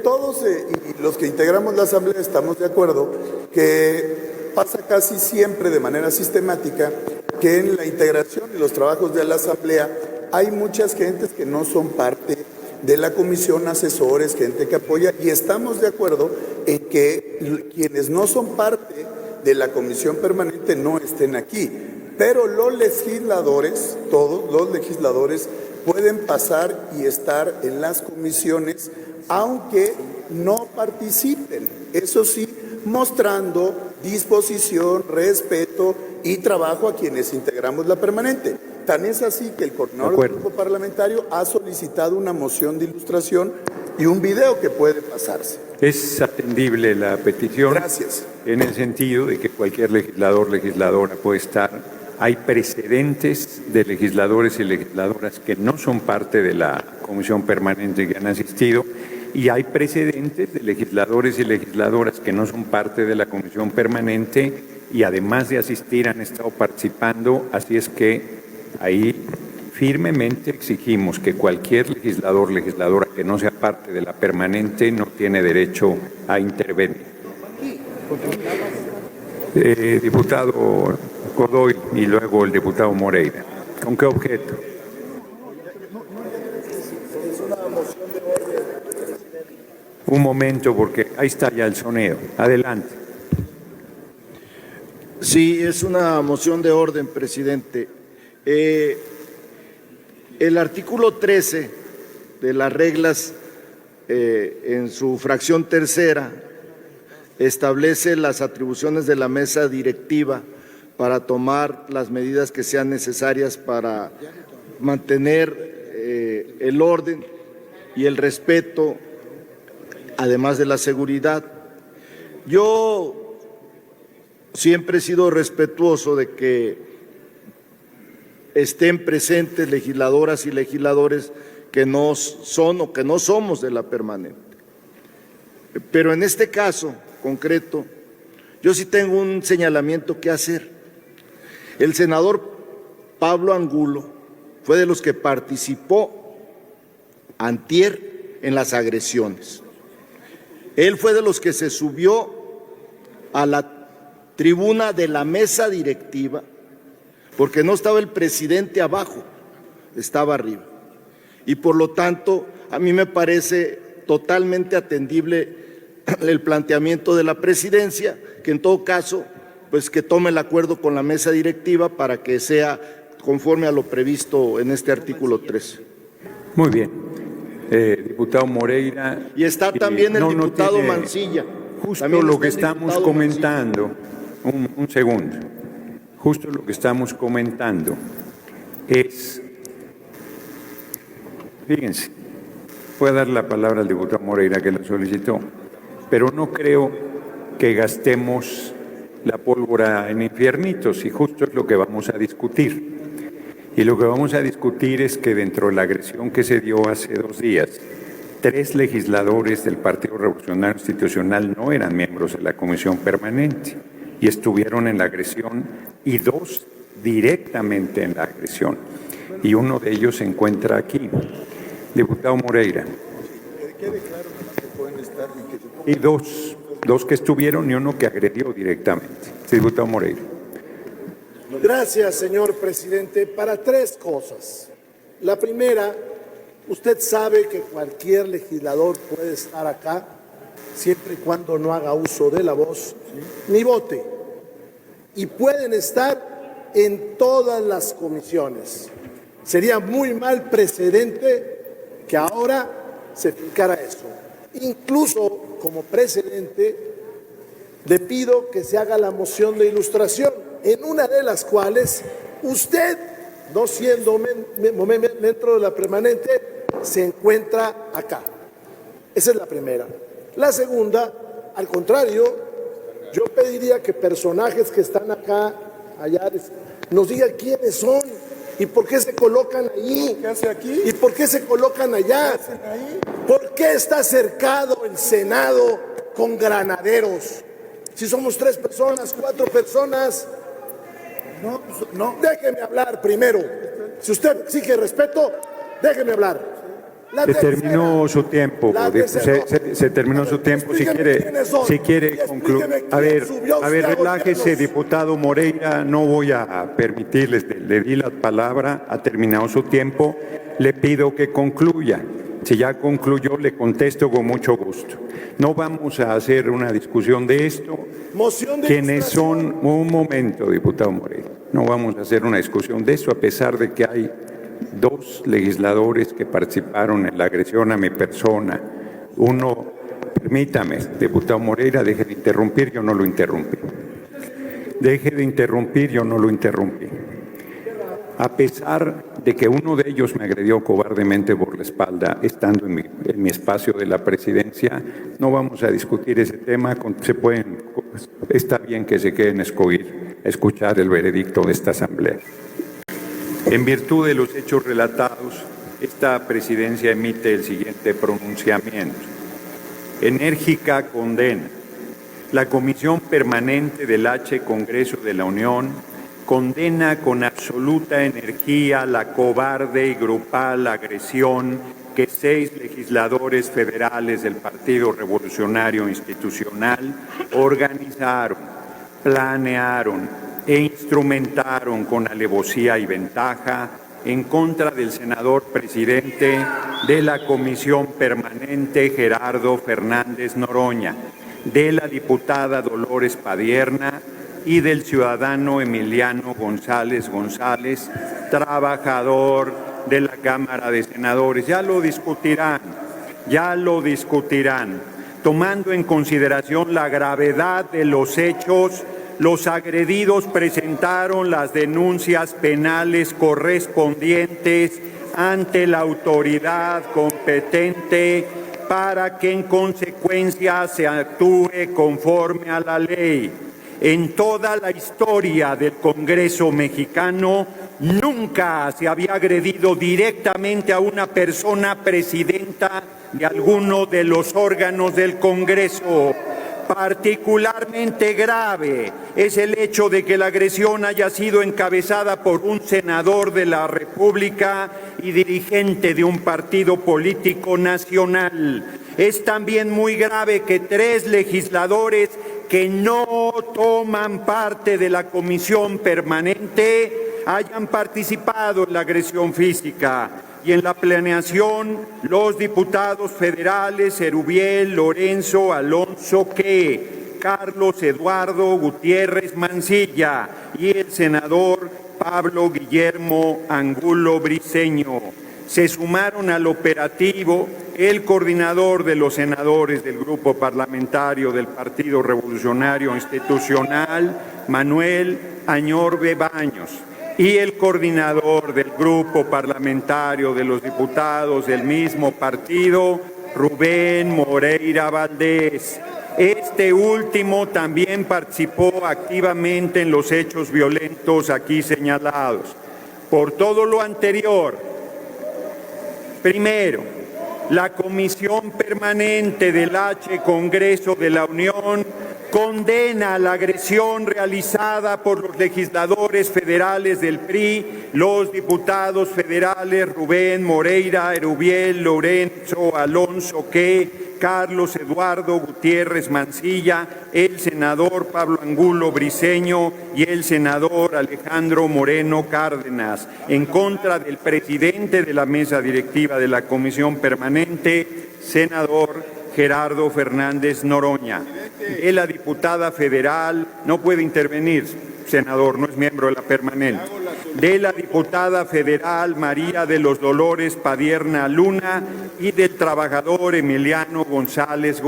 todos y los que integramos la Asamblea estamos de acuerdo que pasa casi siempre de manera sistemática que en la integración y los trabajos de la Asamblea hay muchas gentes que no son parte de la comisión, asesores, gente que apoya, y estamos de acuerdo en que quienes no son parte de la comisión permanente no estén aquí. Pero los legisladores, todos los legisladores, pueden pasar y estar en las comisiones, aunque no participen. Eso sí, mostrando disposición, respeto y trabajo a quienes integramos la permanente. Tan es así que el coordinador del grupo parlamentario ha solicitado una moción de ilustración y un video que puede pasarse. Es atendible la petición. Gracias. En el sentido de que cualquier legislador, legisladora puede estar. Hay precedentes de legisladores y legisladoras que no son parte de la comisión permanente que han asistido, y hay precedentes de legisladores y legisladoras que no son parte de la comisión permanente y además de asistir han estado participando. Así es que ahí firmemente exigimos que cualquier legislador, legisladora que no sea parte de la permanente no tiene derecho a intervenir. Diputado Godoy y luego el diputado Moreira. ¿Con qué objeto? Un momento, porque ahí está ya el sonido. Adelante. Sí, es una moción de orden, presidente. El artículo 13 de las reglas, en su fracción tercera, establece las atribuciones de la mesa directiva para tomar las medidas que sean necesarias para mantener el orden y el respeto, además de la seguridad. Yo siempre he sido respetuoso de que estén presentes legisladoras y legisladores que no son o que no somos de la permanente. Pero en este caso concreto, yo sí tengo un señalamiento que hacer. El senador Pablo Angulo fue de los que participó antier en las agresiones. Él fue de los que se subió a la tribuna de la mesa directiva, porque no estaba el presidente abajo, estaba arriba. Y por lo tanto, a mí me parece totalmente atendible el planteamiento de la presidencia, que en todo caso, pues que tome el acuerdo con la mesa directiva para que sea conforme a lo previsto en este artículo 13. Muy bien. Diputado Moreira. Y está también el diputado Mancilla. Justo lo que estamos comentando, un segundo, justo lo que estamos comentando es, fíjense, voy a dar la palabra al diputado Moreira que la solicitó, pero no creo que gastemos la pólvora en infiernitos, y justo es lo que vamos a discutir. Y lo que vamos a discutir es que dentro de la agresión que se dio hace 2 días, 3 legisladores del Partido Revolucionario Institucional no eran miembros de la comisión permanente y estuvieron en la agresión, y 2 directamente en la agresión. Y uno de ellos se encuentra aquí. Diputado Moreira. Y dos que estuvieron y uno que agredió directamente. Diputado Moreira. Gracias, señor presidente. Para 3 cosas. La primera, usted sabe que cualquier legislador puede estar acá siempre y cuando no haga uso de la voz ni vote. Y pueden estar en todas las comisiones. Sería muy mal precedente que ahora se ficara eso. Incluso como precedente, le pido que se haga la moción de ilustración, en una de las cuales usted, no siendo miembro de la permanente, se encuentra acá. Esa es la primera. La segunda, al contrario, yo pediría que personajes que están acá, allá, nos digan quiénes son y por qué se colocan ahí. ¿Qué hace aquí? ¿Y por qué se colocan allá? ¿Qué hacen ahí? ¿Por qué está cercado el Senado con granaderos? Si somos 3 personas, 4 personas. No, no. Déjeme hablar primero. Si usted exige respeto, déjeme hablar. Se terminó su tiempo. Se terminó su tiempo. Si quiere concluir. A ver, relájese, diputado Moreira. No voy a permitirles. Le di la palabra. Ha terminado su tiempo. Le pido que concluya. Si ya concluyó, le contesto con mucho gusto. No vamos a hacer una discusión de esto. ¿Quiénes son? Un momento, diputado Moreira. No vamos a hacer una discusión de eso, a pesar de que hay 2 legisladores que participaron en la agresión a mi persona. Uno, permítame, diputado Moreira, deje de interrumpir, yo no lo interrumpí. Deje de interrumpir, yo no lo interrumpí. A pesar de que uno de ellos me agredió cobardemente por la espalda, estando en mi espacio de la presidencia, no vamos a discutir ese tema. Está bien que se queden a escuchar el veredicto de esta Asamblea. En virtud de los hechos relatados, esta presidencia emite el siguiente pronunciamiento. Enérgica condena. La Comisión Permanente del H. Congreso de la Unión condena con absoluta energía la cobarde y grupal agresión que 6 legisladores federales del Partido Revolucionario Institucional organizaron, planearon e instrumentaron con alevosía y ventaja en contra del senador presidente de la Comisión Permanente, Gerardo Fernández Noroña, de la diputada Dolores Padierna y del ciudadano Emiliano González, trabajador de la Cámara de Senadores. Ya lo discutirán, Tomando en consideración la gravedad de los hechos, los agredidos presentaron las denuncias penales correspondientes ante la autoridad competente para que en consecuencia se actúe conforme a la ley. En toda la historia del Congreso mexicano, nunca se había agredido directamente a una persona presidenta de alguno de los órganos del Congreso. Particularmente grave es el hecho de que la agresión haya sido encabezada por un senador de la República y dirigente de un partido político nacional. Es también muy grave que 3 legisladores que no toman parte de la comisión permanente hayan participado en la agresión física y en la planeación los diputados federales Erubiel, Lorenzo, Alonso, Carlos Eduardo Gutiérrez Mancilla y el senador Pablo Guillermo Angulo Briceño. Se sumaron al operativo el coordinador de los senadores del Grupo Parlamentario del Partido Revolucionario Institucional, Manuel Añorbe Baños, y el coordinador del Grupo Parlamentario de los Diputados del mismo partido, Rubén Moreira Valdés. Este último también participó activamente en los hechos violentos aquí señalados. Por todo lo anterior, primero, la Comisión Permanente del H. Congreso de la Unión condena la agresión realizada por los legisladores federales del PRI, los diputados federales Rubén Moreira, Erubiel, Lorenzo, Alonso, Carlos Eduardo Gutiérrez Mancilla, el senador Pablo Angulo Briceño y el senador Alejandro Moreno Cárdenas, en contra del presidente de la mesa directiva de la Comisión Permanente, senador Gerardo Fernández Noroña. De la diputada federal, no puede intervenir, senador, no es miembro de la permanente. De la diputada federal María de los Dolores Padierna Luna y del trabajador Emiliano González.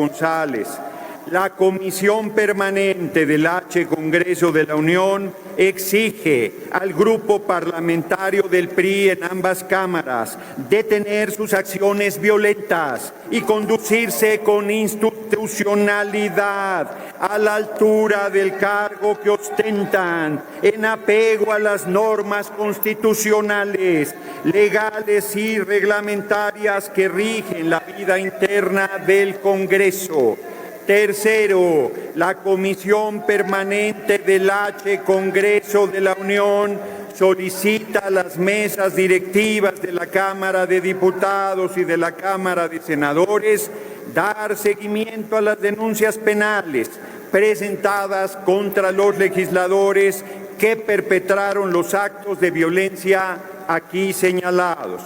La Comisión Permanente del H. Congreso de la Unión exige al Grupo Parlamentario del PRI en ambas cámaras detener sus acciones violentas y conducirse con institucionalidad a la altura del cargo que ostentan, en apego a las normas constitucionales, legales y reglamentarias que rigen la vida interna del Congreso. Tercero, la Comisión Permanente del H. Congreso de la Unión solicita a las mesas directivas de la Cámara de Diputados y de la Cámara de Senadores dar seguimiento a las denuncias penales presentadas contra los legisladores que perpetraron los actos de violencia aquí señalados.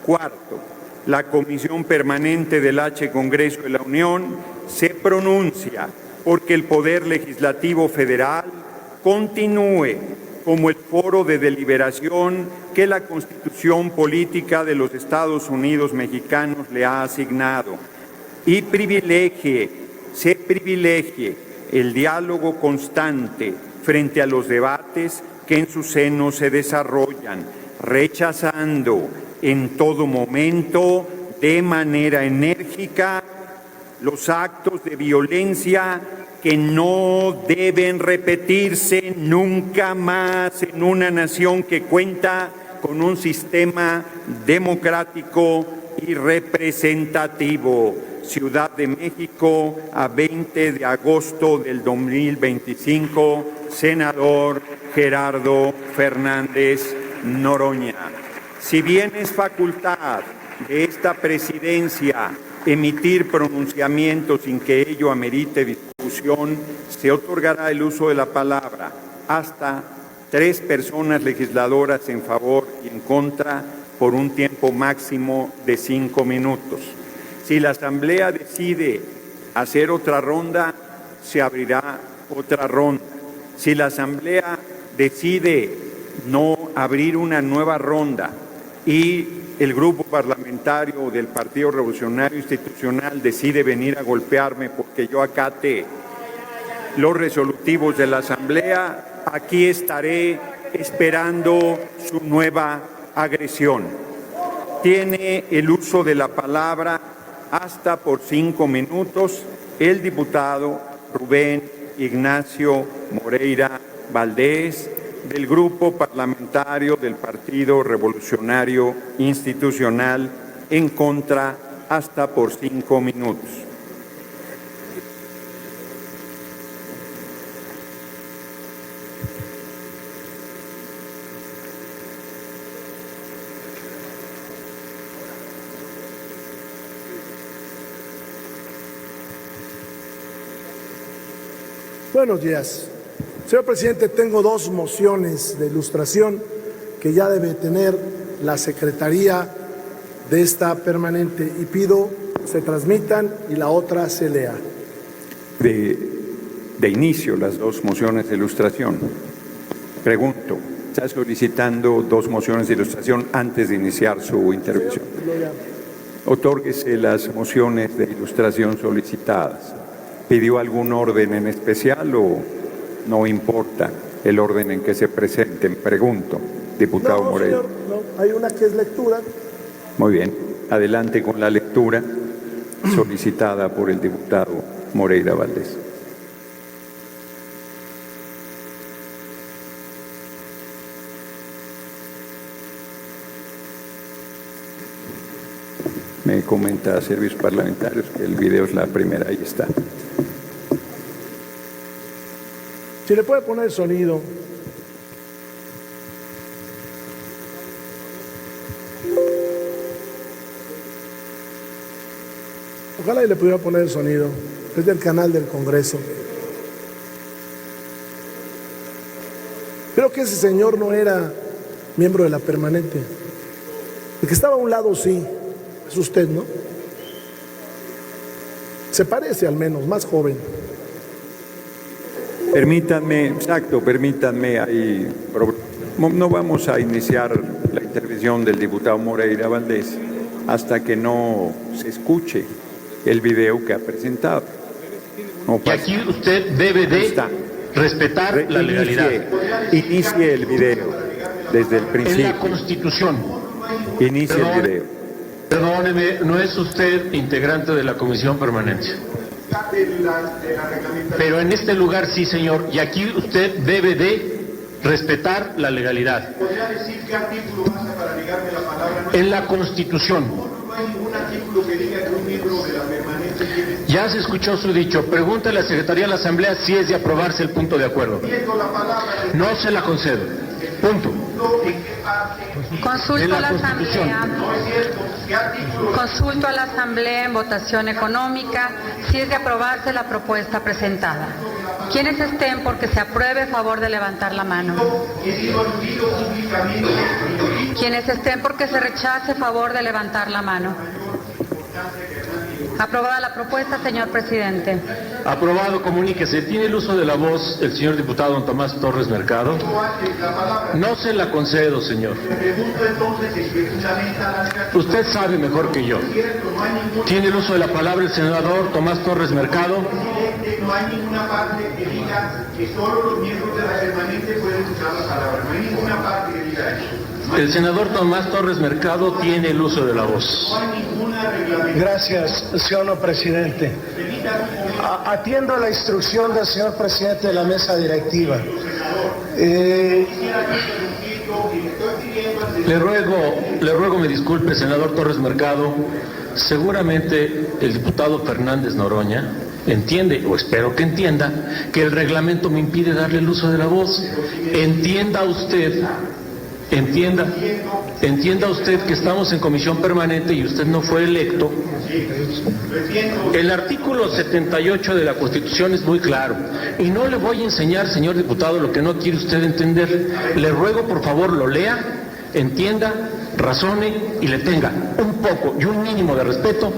Cuarto, la Comisión Permanente del H. Congreso de la Unión se pronuncia porque el Poder Legislativo Federal continúe como el foro de deliberación que la Constitución Política de los Estados Unidos Mexicanos le ha asignado y se privilegie el diálogo constante frente a los debates que en su seno se desarrollan, rechazando en todo momento de manera enérgica los actos de violencia que no deben repetirse nunca más en una nación que cuenta con un sistema democrático y representativo. Ciudad de México, a 20 de agosto del 2025, senador Gerardo Fernández Noroña. Si bien es facultad de esta presidencia emitir pronunciamientos sin que ello amerite discusión, se otorgará el uso de la palabra hasta 3 personas legisladoras en favor y en contra por un tiempo máximo de 5 minutos. Si la Asamblea decide hacer otra ronda, se abrirá otra ronda. Si la Asamblea decide no abrir una nueva ronda y el grupo parlamentario del Partido Revolucionario Institucional decide venir a golpearme porque yo acate los resolutivos de la Asamblea, aquí estaré esperando su nueva agresión. Tiene el uso de la palabra hasta por 5 minutos el diputado Rubén Ignacio Moreira Valdés, del Grupo Parlamentario del Partido Revolucionario Institucional, en contra hasta por 5 minutos. Buenos días. Señor presidente, tengo 2 mociones de ilustración que ya debe tener la Secretaría de esta permanente y pido se transmitan y la otra se lea. De inicio, las 2 mociones de ilustración. Pregunto, ¿está solicitando 2 mociones de ilustración antes de iniciar su intervención? Otórguese las mociones de ilustración solicitadas. ¿Pidió algún orden en especial o no importa el orden en que se presenten? Pregunto, diputado Moreira. Señor, no, hay una que es lectura. Muy bien, adelante con la lectura solicitada por el diputado Moreira Valdés. Me comenta Servicios Parlamentarios que el video es la primera, ahí está. Si le puede poner sonido. Ojalá y le pudiera poner el sonido. Es del canal del Congreso. Creo que ese señor no era miembro de la permanente. El que estaba a un lado sí, es usted, ¿no? Se parece al menos, más joven. Permítanme, ahí, no vamos a iniciar la intervención del diputado Moreira Valdés hasta que no se escuche el video que ha presentado. No y aquí usted debe de respetar la legalidad. Inicie el video desde el principio. En la Constitución. Inicie el video. Perdóneme, no es usted integrante de la Comisión Permanente. Pero en este lugar sí, señor, y aquí usted debe de respetar la legalidad. ¿Podría decir qué artículo basa para negarme la palabra? En la Constitución. No hay ningún artículo que diga que un miembro de la permanente tiene... Ya se escuchó su dicho. Pregúntale a la Secretaría de la Asamblea si es de aprobarse el punto de acuerdo. Pidiendo la palabra... No se la concedo. Punto. pregunto en qué parte Consulto a la Constitución. Asamblea. no es cierto. ¿Qué artículo? Consulto a la Asamblea en votación económica si es de aprobarse la propuesta presentada. Quienes estén porque se apruebe, favor de levantar la mano. He sido aludido públicamente. Quienes estén porque se rechace, favor de levantar la mano. Aprobada la propuesta, señor presidente. Aprobado, comuníquese. ¿Tiene el uso de la voz el señor diputado don Tomás Torres Mercado? No se la concedo, señor. Pregunto entonces en qué fundamenta la negativa. Usted sabe mejor que yo. ¿Tiene el uso de la palabra el senador Tomás Torres Mercado? Presidente, no hay ninguna parte que diga que solo los miembros de la permanente pueden usar la palabra. No hay ninguna parte que diga eso. El senador Tomás Torres Mercado tiene el uso de la voz. No hay ninguna reglamentación. Gracias, señor presidente. Atiendo a la instrucción del señor presidente de la mesa directiva. Le ruego me disculpe, senador Torres Mercado. Seguramente el diputado Fernández Noroña entiende, o espero que entienda, que el reglamento me impide darle el uso de la voz. Entienda usted que estamos en comisión permanente y usted no fue electo. El artículo 78 de la Constitución es muy claro y no le voy a enseñar, señor diputado, lo que no quiere usted entender. Le ruego, por favor, lo lea, entienda, razone y le tenga un poco y un mínimo de respeto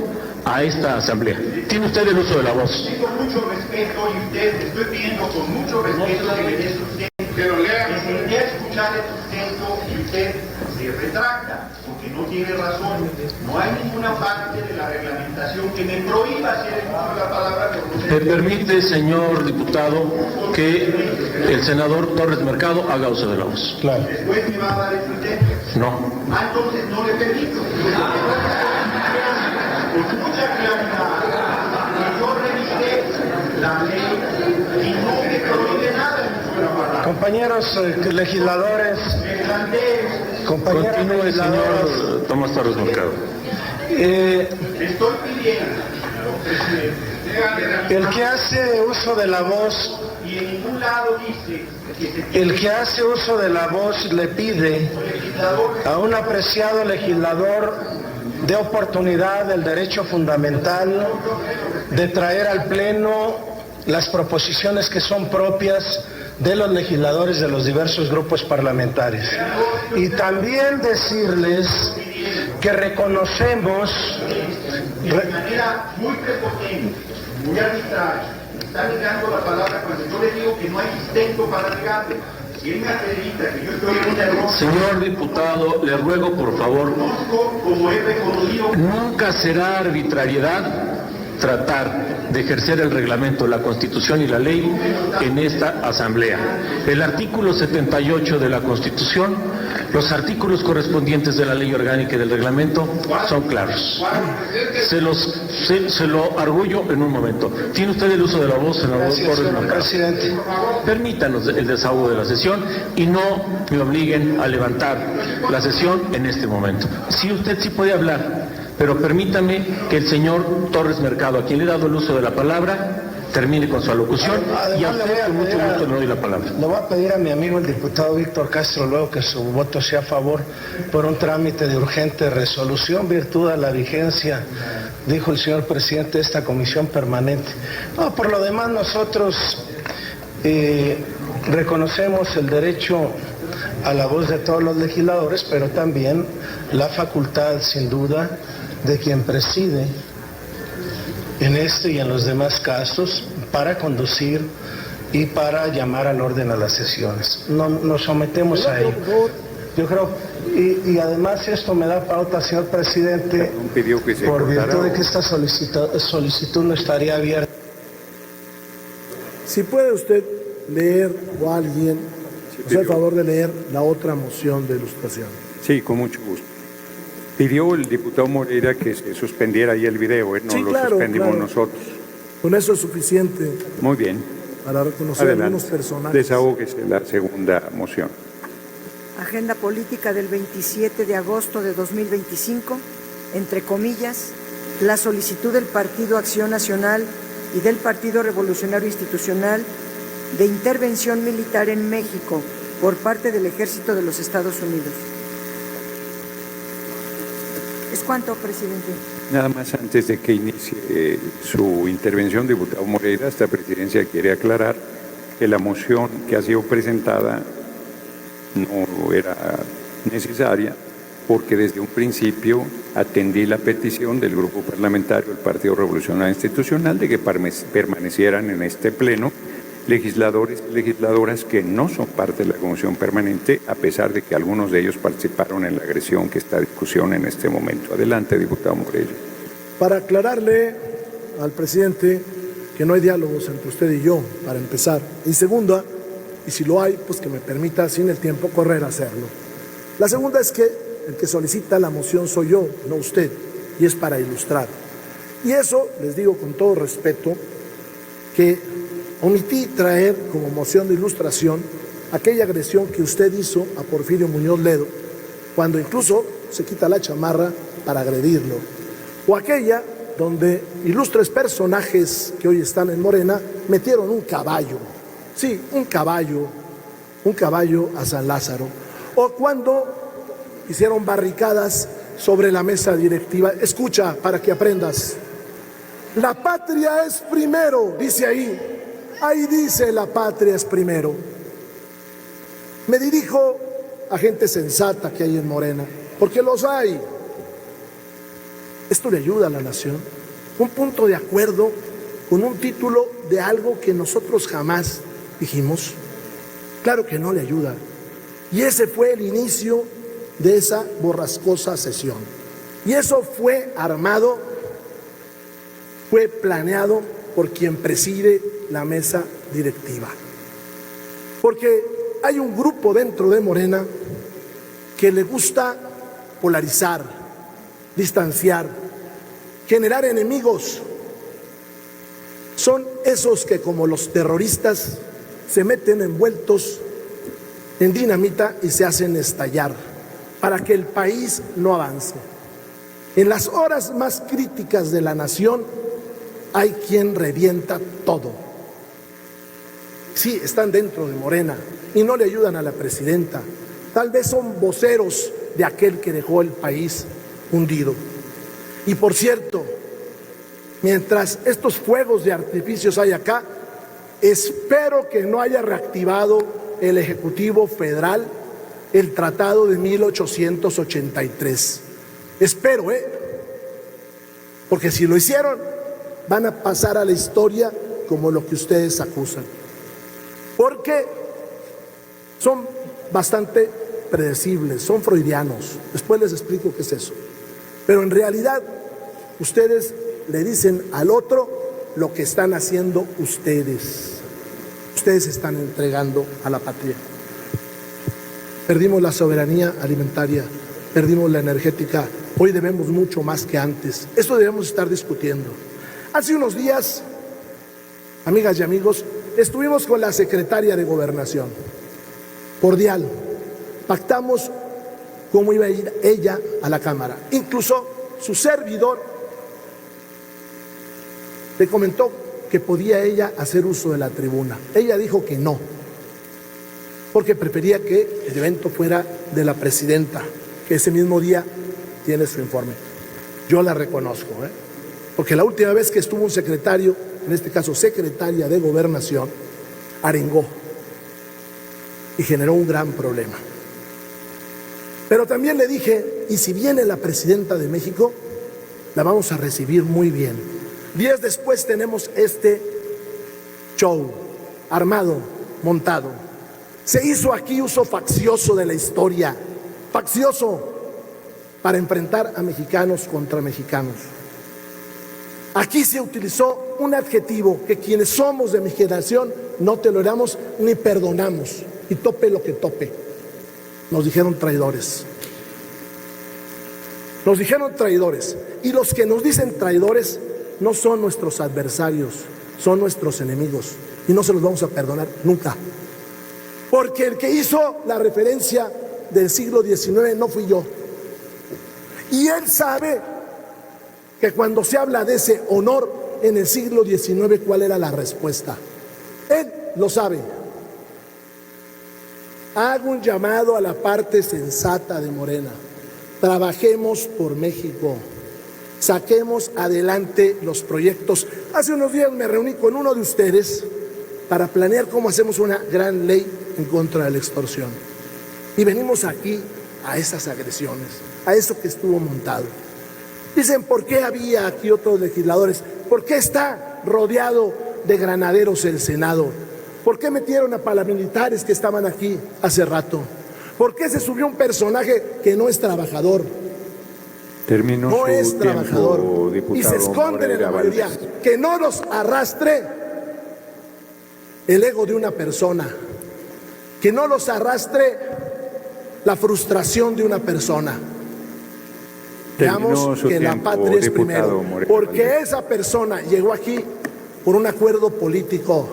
a esta asamblea. Tiene usted el uso de la voz. Con mucho respeto y usted, le estoy pidiendo con mucho respeto que le dé sustento. Que lo lea. Que se dé a escuchar el sustento y usted se retracta, porque no tiene razón. No hay ninguna parte de la reglamentación que me prohíba hacer el uso de la palabra. ¿Me permite, señor diputado, que el senador Torres Mercado haga uso de la voz? Claro. Después me va a dar el sustento. No. Entonces no le permito. Con mucha claridad, que yo revisé la ley y no me prohíbe nada el uso de la palabra. Compañeros legisladores, compañeros Continúe, legisladores, señor Tomás Torres Mercado. Estoy pidiendo, presidente, el que hace uso de la voz, y en ningún lado dice que se el que hace uso de la voz le pide a un apreciado legislador de oportunidad del derecho fundamental de traer al Pleno las proposiciones que son propias de los legisladores de los diversos grupos parlamentarios. Y también decirles que reconocemos... de manera muy prepotente, muy arbitraria, está negando la palabra cuando yo le digo que no hay sustento para negarle. Si él me acredita que yo estoy en un error, Señor diputado, le ruego por favor, como he reconocido, nunca será arbitrariedad tratar de ejercer el reglamento, la Constitución y la ley en esta Asamblea. El artículo 78 de la Constitución, los artículos correspondientes de la ley orgánica y del reglamento son claros. Se lo arguyo en un momento. ¿Tiene usted el uso de la voz, senador Gracias, Torres señor Mercado? presidente. Permítanos el desahogo de la sesión y no me obliguen a levantar la sesión en este momento. Sí, usted sí puede hablar, pero permítame que el señor Torres Mercado, a quien le he dado el uso de la palabra, termine con su alocución y a usted con mucho gusto le doy la palabra. Le voy a pedir a mi amigo el diputado Víctor Castro luego que su voto sea a favor por un trámite de urgente resolución, virtud a la vigencia, dijo el señor presidente de esta comisión permanente. No, por lo demás nosotros reconocemos el derecho a la voz de todos los legisladores, pero también la facultad, sin duda, de quien preside en este y en los demás casos para conducir y para llamar al orden a las sesiones. No nos sometemos a ello. Yo creo, y además esto me da pauta, señor presidente, Pidió que se por cortara. virtud de que esta solicitud no estaría abierta. Si puede usted leer o alguien, hacer el favor de leer la otra moción de ilustración. Sí, con mucho gusto. Pidió el diputado Moreira que se suspendiera ahí el video, no Sí, lo claro, suspendimos claro. nosotros. Con eso es suficiente Muy bien. para reconocer algunos Adelante. personajes. Desahóguese la segunda moción. Agenda política del 27 de agosto de 2025, entre comillas, la solicitud del Partido Acción Nacional y del Partido Revolucionario Institucional de intervención militar en México por parte del Ejército de los Estados Unidos. ¿Es cuánto, presidente? Nada más antes de que inicie su intervención, diputado Moreira, esta presidencia quiere aclarar que la moción que ha sido presentada no era necesaria porque desde un principio atendí la petición del Grupo Parlamentario del Partido Revolucionario Institucional de que permanecieran en este pleno legisladores y legisladoras que no son parte de la Comisión Permanente, a pesar de que algunos de ellos participaron en la agresión que está en discusión en este momento. Adelante, diputado Moreira. Para aclararle al presidente que no hay diálogos entre usted y yo, para empezar. Y segunda, y si lo hay, pues que me permita sin el tiempo correr a hacerlo. La segunda es que el que solicita la moción soy yo, no usted, y es para ilustrar. Y eso, les digo con todo respeto, que omití traer como moción de ilustración aquella agresión que usted hizo a Porfirio Muñoz Ledo, cuando incluso se quita la chamarra para agredirlo, o aquella donde ilustres personajes que hoy están en Morena metieron un caballo, sí, un caballo a San Lázaro, o cuando hicieron barricadas sobre la mesa directiva. Escucha para que aprendas. La patria es primero, dice ahí dice la patria es primero. Me dirijo a gente sensata que hay en Morena, porque los hay. Esto le ayuda a la nación. Un punto de acuerdo con un título de algo que nosotros jamás dijimos. Claro que no le ayuda. Y ese fue el inicio de esa borrascosa sesión. Y eso fue armado, fue planeado por quien preside la mesa directiva. Porque hay un grupo dentro de Morena que le gusta polarizar, distanciar, generar enemigos. Son esos que, como los terroristas, se meten envueltos en dinamita y se hacen estallar para que el país no avance. En las horas más críticas de la nación hay quien revienta todo. Sí, están dentro de Morena y no le ayudan a la presidenta. Tal vez son voceros de aquel que dejó el país hundido. Y por cierto, mientras estos fuegos de artificios hay acá, espero que no haya reactivado el Ejecutivo Federal el Tratado de 1883. Espero, porque si lo hicieron, van a pasar a la historia como lo que ustedes acusan. Porque son bastante predecibles, son freudianos. Después les explico qué es eso. Pero en realidad, ustedes le dicen al otro lo que están haciendo ustedes. Ustedes están entregando a la patria. Perdimos la soberanía alimentaria, perdimos la energética. Hoy debemos mucho más que antes. Esto debemos estar discutiendo. Hace unos días, amigas y amigos, estuvimos con la secretaria de Gobernación. Cordial. Pactamos cómo iba a ir ella a la Cámara. Incluso su servidor le comentó que podía ella hacer uso de la tribuna. Ella dijo que no, porque prefería que el evento fuera de la presidenta, que ese mismo día tiene su informe. Yo la reconozco, porque la última vez que estuvo un secretario, en este caso secretaria de Gobernación, arengó y generó un gran problema. Pero también le dije, y si viene la presidenta de México, la vamos a recibir muy bien. Días después tenemos este show armado, montado. Se hizo aquí uso faccioso de la historia, faccioso, para enfrentar a mexicanos contra mexicanos. Aquí se utilizó un adjetivo que quienes somos de mi generación no toleramos ni perdonamos, y tope lo que tope. Nos dijeron traidores. Nos dijeron traidores. Y los que nos dicen traidores no son nuestros adversarios, son nuestros enemigos. Y no se los vamos a perdonar nunca. Porque el que hizo la referencia del siglo XIX no fui yo. Y él sabe que cuando se habla de ese honor en el siglo XIX, ¿cuál era la respuesta? Él lo sabe. hago un llamado a la parte sensata de Morena. Trabajemos por México. Saquemos adelante los proyectos. Hace unos días me reuní con uno de ustedes para planear cómo hacemos una gran ley en contra de la extorsión. Y venimos aquí a esas agresiones, a eso que estuvo montado. Dicen, ¿por qué había aquí otros legisladores? ¿Por qué está rodeado de granaderos el Senado? ¿Por qué metieron a paramilitares que estaban aquí hace rato? ¿Por qué se subió un personaje que no es trabajador? Terminó no su es trabajador tiempo, diputado y se esconden en la mayoría. Valdés. Que no los arrastre el ego de una persona, que no los arrastre la frustración de una persona. Veamos que la patria es primero, porque esa persona llegó aquí por un acuerdo político,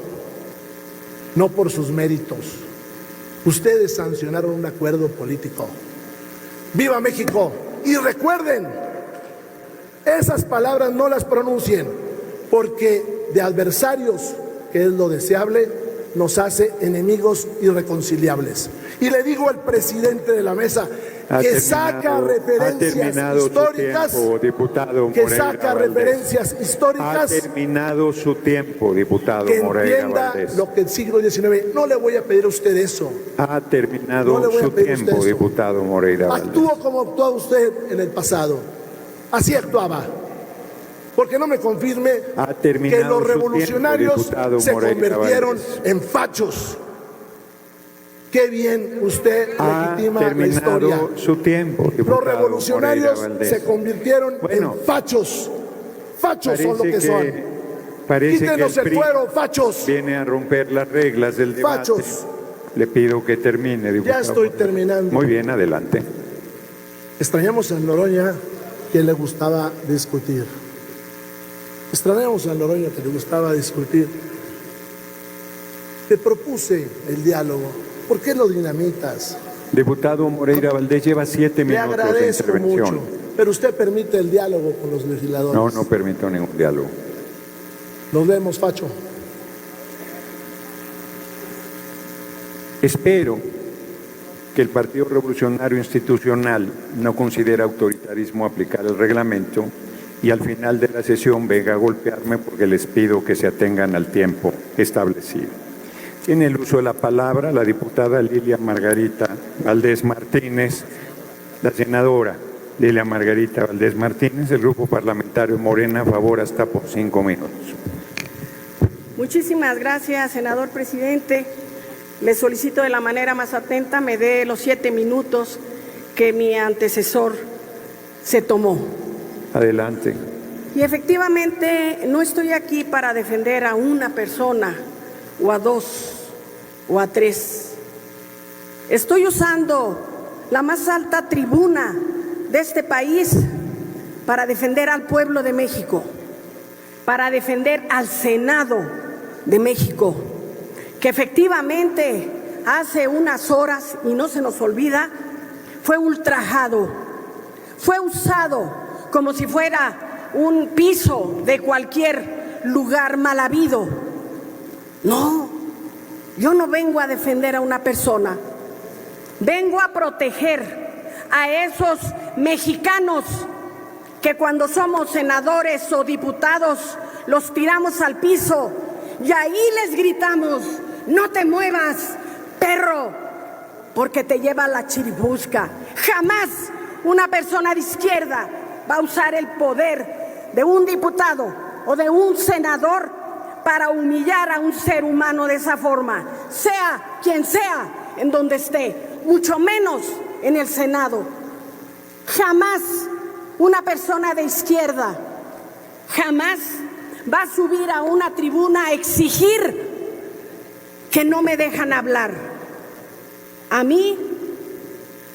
no por sus méritos. Ustedes sancionaron un acuerdo político. ¡Viva México! Y recuerden, esas palabras no las pronuncien, porque de adversarios, que es lo deseable, nos hace enemigos irreconciliables. Y le digo al presidente de la mesa que saca referencias históricas, que saca referencias históricas, ha terminado su tiempo, diputado que Moreira entienda Valdés. lo que el siglo XIX. No le voy a pedir a usted eso. Ha terminado su tiempo, diputado Moreira Valdés. Actúo como actuó usted en el pasado. Así actuaba. Porque no me confirme que los revolucionarios se convirtieron en fachos. Qué bien usted legitima la historia. Su tiempo, diputado. Los revolucionarios se convirtieron en fachos. Fachos son lo que son. Quítenos el fuero, fachos. Viene a romper las reglas del debate. Fachos. Le pido que termine, diputado. Ya estoy terminando. Muy bien, adelante. Extrañamos a Noroña, que le gustaba discutir. Extrañamos a Noroña, que le gustaba discutir. Te propuse el diálogo. ¿Por qué lo dinamitas? Diputado Moreira Valdés, lleva 7 minutos de agradezco intervención. mucho, pero usted permite el diálogo con los legisladores. No, no permito ningún diálogo. Nos vemos, facho. Espero que el Partido Revolucionario Institucional no considere autoritarismo aplicar el reglamento y al final de la sesión venga a golpearme porque les pido que se atengan al tiempo establecido. Tiene el uso de la palabra la diputada Lilia Margarita Valdés Martínez, la senadora Lilia Margarita Valdés Martínez, del Grupo Parlamentario Morena, a favor hasta por 5 minutos. Muchísimas gracias, senador presidente. Le solicito de la manera más atenta me dé los 7 minutos que mi antecesor se tomó. Adelante. Y efectivamente no estoy aquí para defender a una persona o a 2 o a 3. Estoy usando la más alta tribuna de este país para defender al pueblo de México, para defender al Senado de México, que efectivamente hace unas horas, y no se nos olvida, fue ultrajado, fue usado como si fuera un piso de cualquier lugar mal habido. No, yo no vengo a defender a una persona, vengo a proteger a esos mexicanos que cuando somos senadores o diputados los tiramos al piso y ahí les gritamos: no te muevas, perro, porque te lleva la chiribusca. Jamás una persona de izquierda va a usar el poder de un diputado o de un senador para humillar a un ser humano de esa forma, sea quien sea, en donde esté, mucho menos en el Senado. Jamás una persona de izquierda, jamás va a subir a una tribuna a exigir que no me dejan hablar. A mí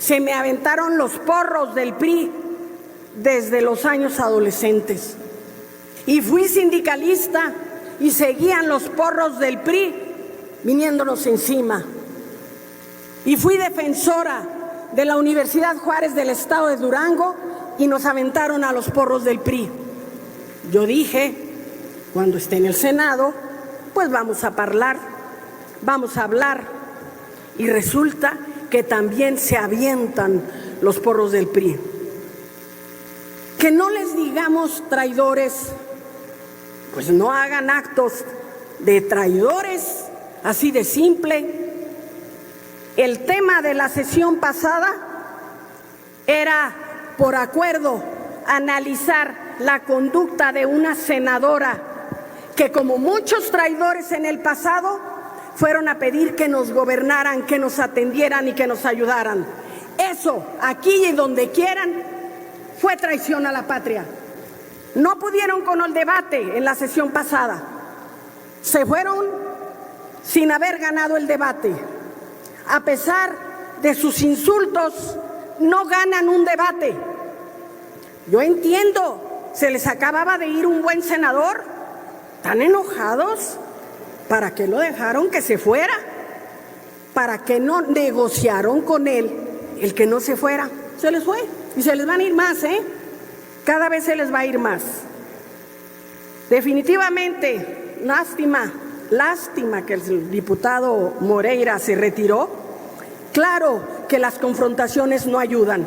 se me aventaron los porros del PRI desde los años adolescentes y fui sindicalista y seguían los porros del PRI viniéndonos encima. Y fui defensora de la Universidad Juárez del Estado de Durango y nos aventaron a los porros del PRI. Yo dije, cuando esté en el Senado, pues vamos a hablar. y resulta que también se avientan los porros del PRI. Que no les digamos traidores, pues no hagan actos de traidores, así de simple. El tema de la sesión pasada era, por acuerdo, analizar la conducta de una senadora que, como muchos traidores en el pasado, fueron a pedir que nos gobernaran, que nos atendieran y que nos ayudaran. Eso, aquí y donde quieran, fue traición a la patria. No pudieron con el debate en la sesión pasada. Se fueron sin haber ganado el debate. A pesar de sus insultos, no ganan un debate. Yo entiendo, se les acababa de ir un buen senador. ¿Están enojados? ¿Para qué lo dejaron que se fuera? ¿Para qué no negociaron con él el que no se fuera? Se les fue y se les van a ir más, Cada vez se les va a ir más. Definitivamente, lástima que el diputado Moreira se retiró. Claro que las confrontaciones no ayudan.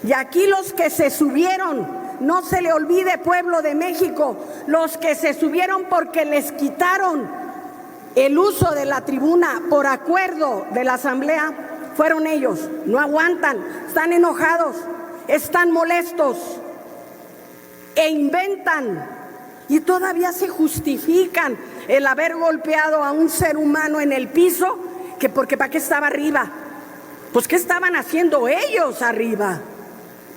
Y aquí los que se subieron, no se le olvide, pueblo de México, los que se subieron porque les quitaron el uso de la tribuna por acuerdo de la Asamblea, fueron ellos. No aguantan, están enojados, están molestos e inventan y todavía se justifican el haber golpeado a un ser humano en el piso, que porque ¿para qué estaba arriba? Pues ¿qué estaban haciendo ellos arriba?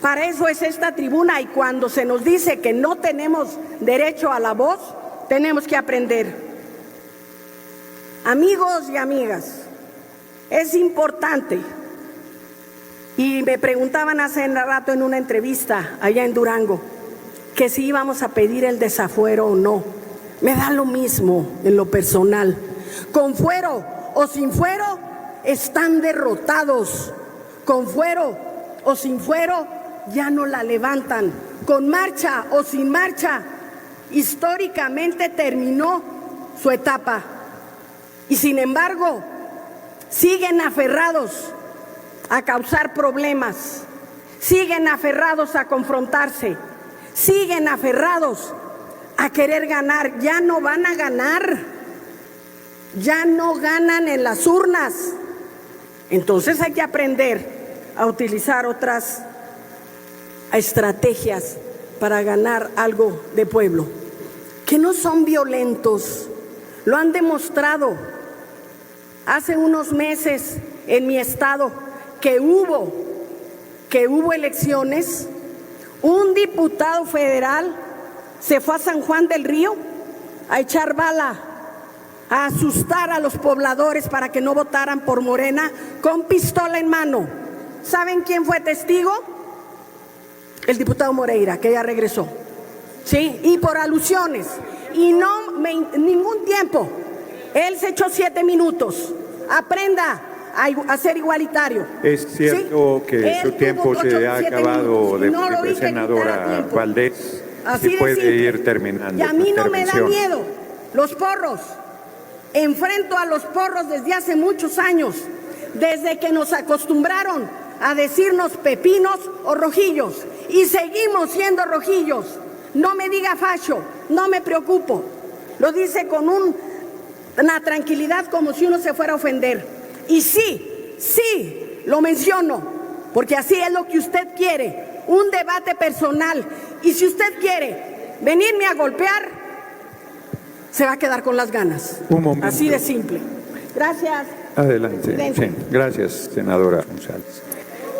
Para eso es esta tribuna, y cuando se nos dice que no tenemos derecho a la voz, tenemos que aprender. Amigos y amigas, es importante, y me preguntaban hace un rato en una entrevista allá en Durango, que si íbamos a pedir el desafuero o no. Me da lo mismo en lo personal. Con fuero o sin fuero, están derrotados. Con fuero o sin fuero, ya no la levantan. Con marcha o sin marcha, históricamente terminó su etapa. Y sin embargo, siguen aferrados a causar problemas, siguen aferrados a confrontarse, siguen aferrados a querer ganar. Ya no van a ganar, ya no ganan en las urnas. Entonces hay que aprender a utilizar otras estrategias para ganar algo de pueblo, que no son violentos, lo han demostrado. Hace unos meses en mi estado que hubo elecciones, un diputado federal se fue a San Juan del Río a echar bala, a asustar a los pobladores para que no votaran por Morena con pistola en mano. ¿Saben quién fue testigo? El diputado Moreira, que ya regresó. Sí, y por alusiones. Y ningún tiempo. Él se echó 7 minutos. Aprenda a ser igualitario. Es cierto, ¿sí? Que su tiempo se ha acabado, de senadora Valdés. Así si puede simple. Ir terminando. Y a mí no me da miedo los porros. Enfrento a los porros desde hace muchos años, desde que nos acostumbraron a decirnos pepinos o rojillos, y seguimos siendo rojillos. No me diga facho, no me preocupo. Lo dice con una tranquilidad como si uno se fuera a ofender. Y sí, lo menciono, porque así es lo que usted quiere, un debate personal. Y si usted quiere venirme a golpear, se va a quedar con las ganas. Un momento. Así de simple. Gracias. Adelante. Sí, gracias, senadora González.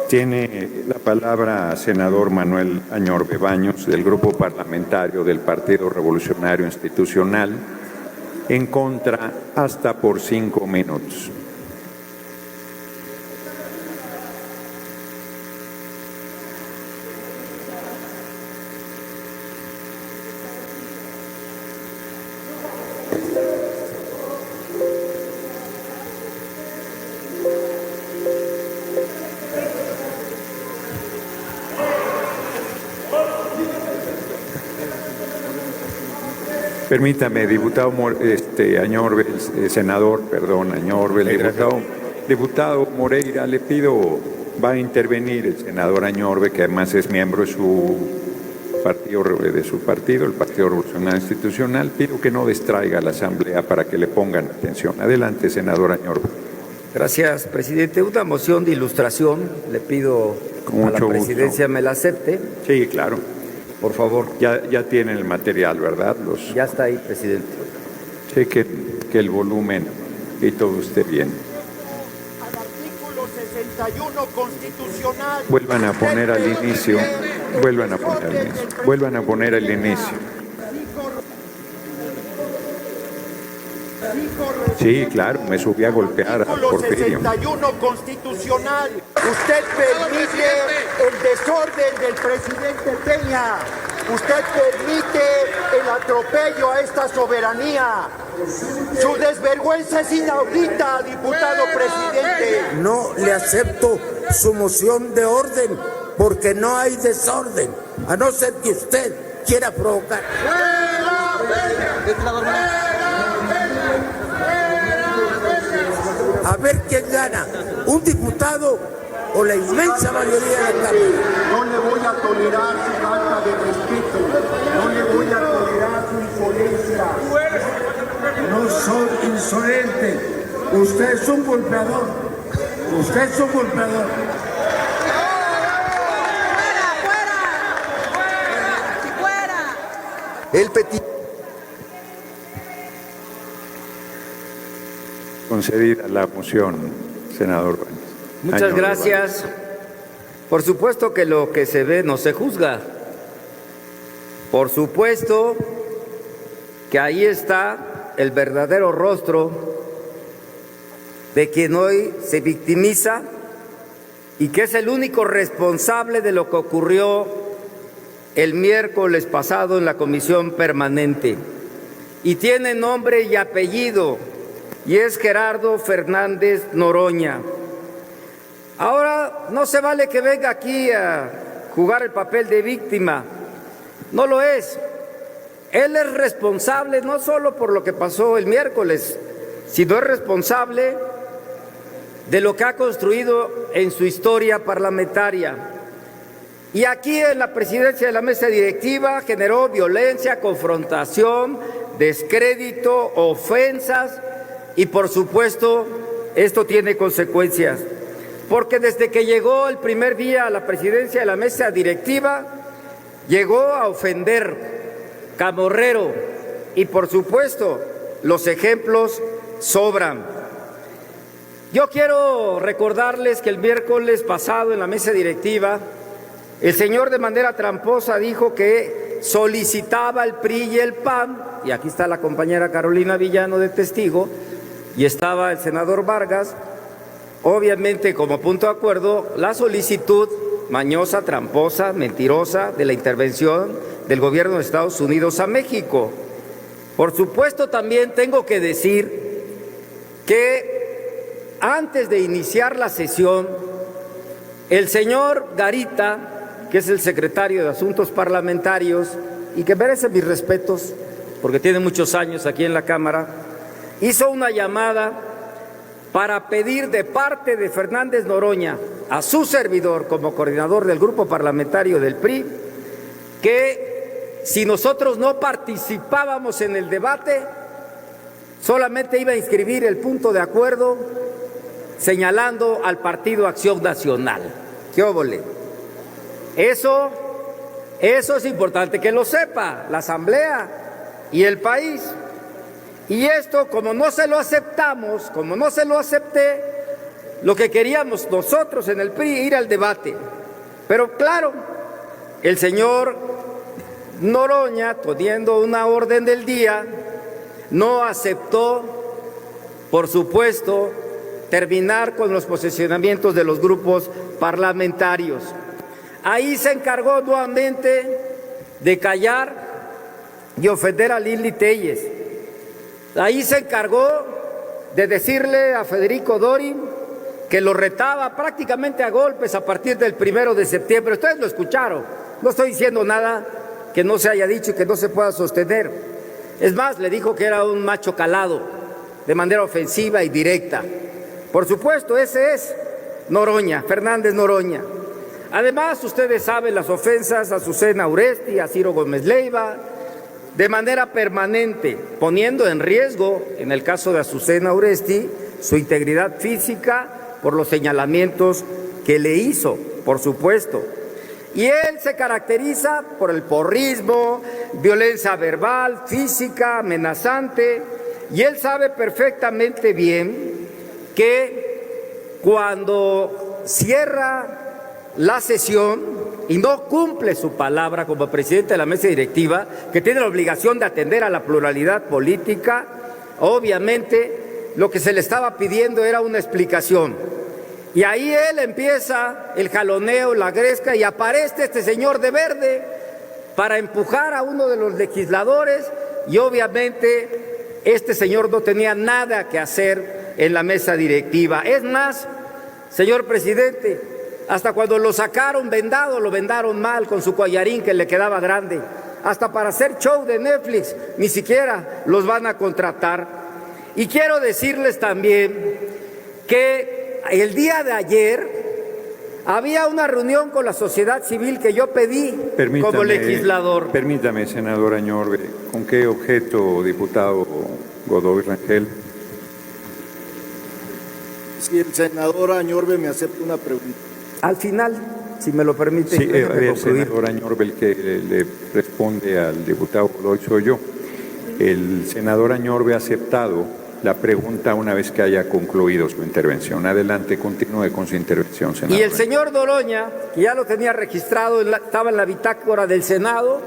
Tiene la palabra senador Manuel Añorbe Baños, del Grupo Parlamentario del Partido Revolucionario Institucional, en contra hasta por 5 minutos. Permítame, diputado Añorbe, senador, perdón, Añorbe, el diputado Diputado Moreira, le pido, va a intervenir el senador Añorbe, que además es miembro de su partido, el Partido Revolucionario Institucional. Pido que no distraiga a la Asamblea para que le pongan atención. Adelante, senador Añorbe. Gracias, presidente. Una moción de ilustración. Le pido a la presidencia me la acepte. Sí, claro. Por favor. Ya tienen el material, ¿verdad? Ya está ahí, presidente. Cheque que el volumen y todo esté bien. Al artículo 61 constitucional. Vuelvan a poner al inicio. Vuelvan a poner al inicio. Sí, claro, me subí a golpear a Porfirio. 61 constitucional. Usted permite el desorden del presidente Peña. Usted permite el atropello a esta soberanía. Su desvergüenza es inaudita, diputado presidente. No le acepto su moción de orden porque no hay desorden, a no ser que usted quiera provocar. A ver quién gana, un diputado o la inmensa mayoría de la Cámara. No le voy a tolerar su falta de respeto, no le voy a tolerar su insolencia. No soy insolente, usted es un golpeador, usted es un golpeador. El petit. Concedida la moción, senador Báñez. Muchas gracias. Por supuesto que lo que se ve no se juzga. Por supuesto que ahí está el verdadero rostro de quien hoy se victimiza y que es el único responsable de lo que ocurrió el miércoles pasado en la comisión permanente. Y tiene nombre y apellido, y es Gerardo Fernández Noroña. Ahora no se vale que venga aquí a jugar el papel de víctima. No lo es. Él es responsable no solo por lo que pasó el miércoles, sino es responsable de lo que ha construido en su historia parlamentaria. Y aquí en la presidencia de la mesa directiva generó violencia, confrontación, descrédito, ofensas y por supuesto esto tiene consecuencias. Porque desde que llegó el primer día a la presidencia de la mesa directiva, llegó a ofender, camorrero, y por supuesto los ejemplos sobran. Yo quiero recordarles que el miércoles pasado en la mesa directiva, el señor de manera tramposa dijo que solicitaba el PRI y el PAN, y aquí está la compañera Carolina Villano de testigo, y estaba el senador Vargas, obviamente como punto de acuerdo, la solicitud mañosa, tramposa, mentirosa de la intervención del gobierno de Estados Unidos a México. Por supuesto también tengo que decir que antes de iniciar la sesión, el señor Garita, que es el secretario de Asuntos Parlamentarios y que merece mis respetos porque tiene muchos años aquí en la Cámara, hizo una llamada para pedir de parte de Fernández Noroña a su servidor como coordinador del grupo parlamentario del PRI que si nosotros no participábamos en el debate solamente iba a inscribir el punto de acuerdo señalando al Partido Acción Nacional. ¿Qué óvole? Eso es importante que lo sepa la Asamblea y el país. Y esto, como no se lo aceptamos, como no se lo acepté, lo que queríamos nosotros en el PRI ir al debate. Pero claro, el señor Noroña, teniendo una orden del día, no aceptó, por supuesto, terminar con los posicionamientos de los grupos parlamentarios. Ahí se encargó nuevamente de callar y ofender a Lili Téllez. Ahí se encargó de decirle a Federico Dorin que lo retaba prácticamente a golpes a partir del 1 de septiembre. Ustedes lo escucharon. No estoy diciendo nada que no se haya dicho y que no se pueda sostener. Es más, le dijo que era un macho calado, de manera ofensiva y directa. Por supuesto, ese es Noroña, Fernández Noroña. Además, ustedes saben las ofensas a Susana Uresti, a Ciro Gómez Leiva, de manera permanente, poniendo en riesgo, en el caso de Azucena Uresti, su integridad física por los señalamientos que le hizo, por supuesto. Y él se caracteriza por el porrismo, violencia verbal, física, amenazante, y él sabe perfectamente bien que cuando cierra la sesión y no cumple su palabra como presidente de la mesa directiva, que tiene la obligación de atender a la pluralidad política, obviamente lo que se le estaba pidiendo era una explicación. Y ahí él empieza el jaloneo, la gresca, y aparece este señor de verde para empujar a uno de los legisladores, y obviamente este señor no tenía nada que hacer en la mesa directiva. Es más, señor presidente, hasta cuando lo sacaron vendado, lo vendaron mal con su collarín que le quedaba grande. Hasta para hacer show de Netflix, ni siquiera los van a contratar. Y quiero decirles también que el día de ayer había una reunión con la sociedad civil que yo pedí como legislador. Permítame, senador Añorbe, ¿con qué objeto, diputado Godoy Rangel? Si el senador Añorbe me acepta una pregunta. Al final, si me lo permite. Sí, el senador Añorbe, el que le responde al diputado Godoy soy yo. El senador Añorbe ha aceptado la pregunta una vez que haya concluido su intervención. Adelante, continúe con su intervención, senador. Y el señor Noroña, que ya lo tenía registrado, estaba en la bitácora del Senado,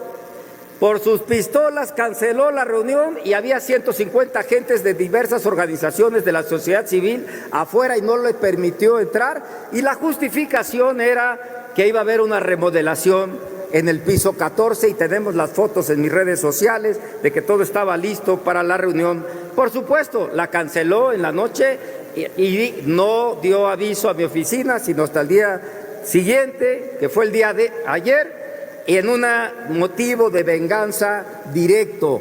por sus pistolas canceló la reunión y había 150 agentes de diversas organizaciones de la sociedad civil afuera y no le permitió entrar, y la justificación era que iba a haber una remodelación en el piso 14 y tenemos las fotos en mis redes sociales de que todo estaba listo para la reunión. Por supuesto, la canceló en la noche y no dio aviso a mi oficina, sino hasta el día siguiente, que fue el día de ayer, y en un motivo de venganza directo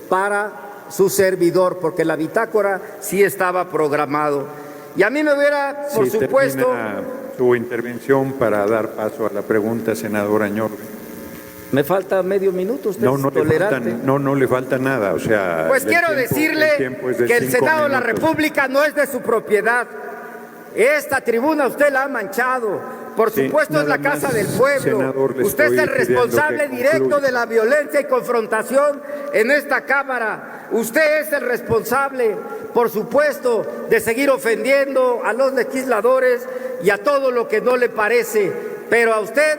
para su servidor, porque la bitácora sí estaba programado. Y a mí me hubiera, por supuesto... Su intervención para dar paso a la pregunta, senador Añorbe. Me falta medio minuto, usted es tolerante. No le falta nada, o sea... Pues quiero decirle que el Senado de la República no es de su propiedad. Esta tribuna usted la ha manchado. Por supuesto, es la casa del pueblo. Senador, usted es el responsable directo de la violencia y confrontación en esta Cámara. Usted es el responsable, por supuesto, de seguir ofendiendo a los legisladores y a todo lo que no le parece. Pero a usted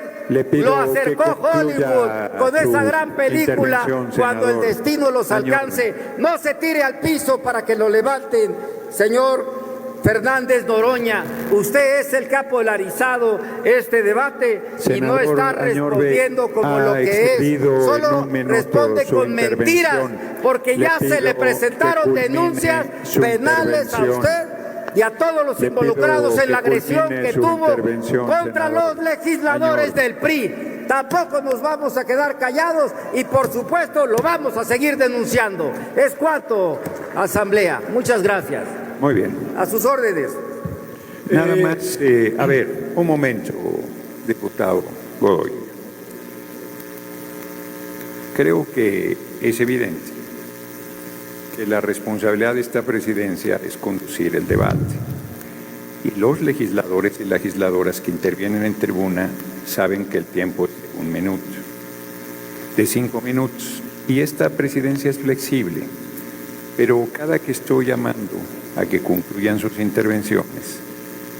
lo acercó Hollywood con esa gran película, Cuando el destino los alcance. No se tire al piso para que lo levanten, señor Fernández Noroña. Usted es el que ha polarizado este debate, senador, y no está respondiendo como lo que es. Solo responde con mentiras, porque ya se le presentaron denuncias penales a usted y a todos los involucrados en la agresión que tuvo contra los legisladores del PRI. Tampoco nos vamos a quedar callados y, por supuesto, lo vamos a seguir denunciando. Es cuanto, Asamblea. Muchas gracias. Muy bien. A sus órdenes. Nada más, a ver, un momento, diputado Godoy. Creo que es evidente que la responsabilidad de esta presidencia es conducir el debate. Y los legisladores y legisladoras que intervienen en tribuna saben que el tiempo es de 1 minuto, de 5 minutos. Y esta presidencia es flexible. Pero cada que estoy llamando a que concluyan sus intervenciones,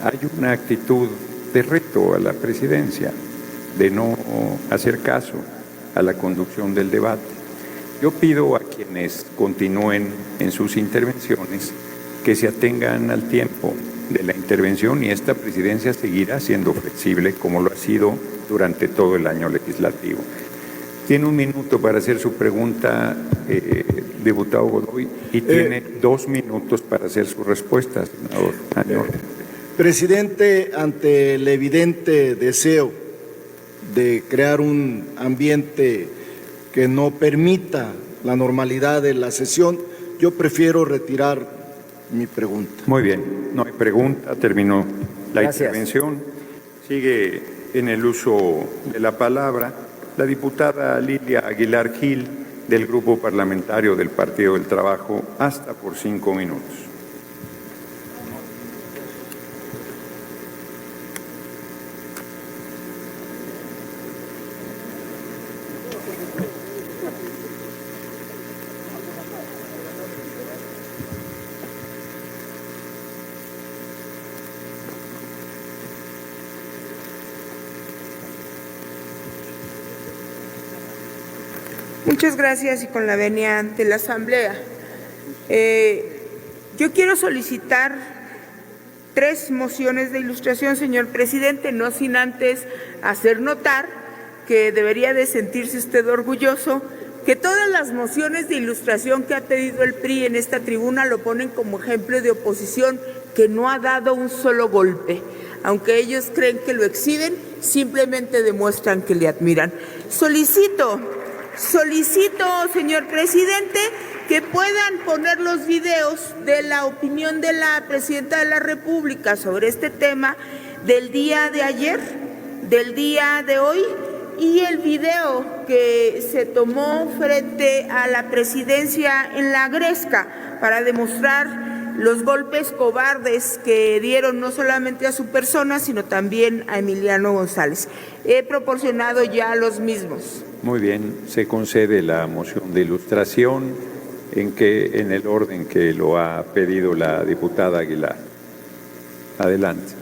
hay una actitud de reto a la presidencia, de no hacer caso a la conducción del debate. Yo pido a quienes continúen en sus intervenciones que se atengan al tiempo de la intervención, y esta presidencia seguirá siendo flexible como lo ha sido durante todo el año legislativo. Tiene 1 minuto para hacer su pregunta, diputado Godoy, y tiene 2 minutos para hacer su respuesta, senador Añorbe. Presidente, ante el evidente deseo de crear un ambiente que no permita la normalidad de la sesión, yo prefiero retirar mi pregunta. Muy bien, no hay pregunta, terminó la Gracias. intervención. Sigue en el uso de la palabra la diputada Lilia Aguilar Gil, del Grupo Parlamentario del Partido del Trabajo, hasta por 5 minutos. Muchas gracias y con la venia de la Asamblea. Yo quiero solicitar 3 mociones de ilustración, señor presidente, no sin antes hacer notar que debería de sentirse usted orgulloso que todas las mociones de ilustración que ha pedido el PRI en esta tribuna lo ponen como ejemplo de oposición que no ha dado un solo golpe. Aunque ellos creen que lo exhiben, simplemente demuestran que le admiran. Solicito, señor presidente, que puedan poner los videos de la opinión de la presidenta de la República sobre este tema del día de ayer, del día de hoy, y el video que se tomó frente a la presidencia en La Gresca para demostrar los golpes cobardes que dieron no solamente a su persona, sino también a Emiliano González. He proporcionado ya los mismos. Muy bien, se concede la moción de ilustración en el orden que lo ha pedido la diputada Aguilar. Adelante.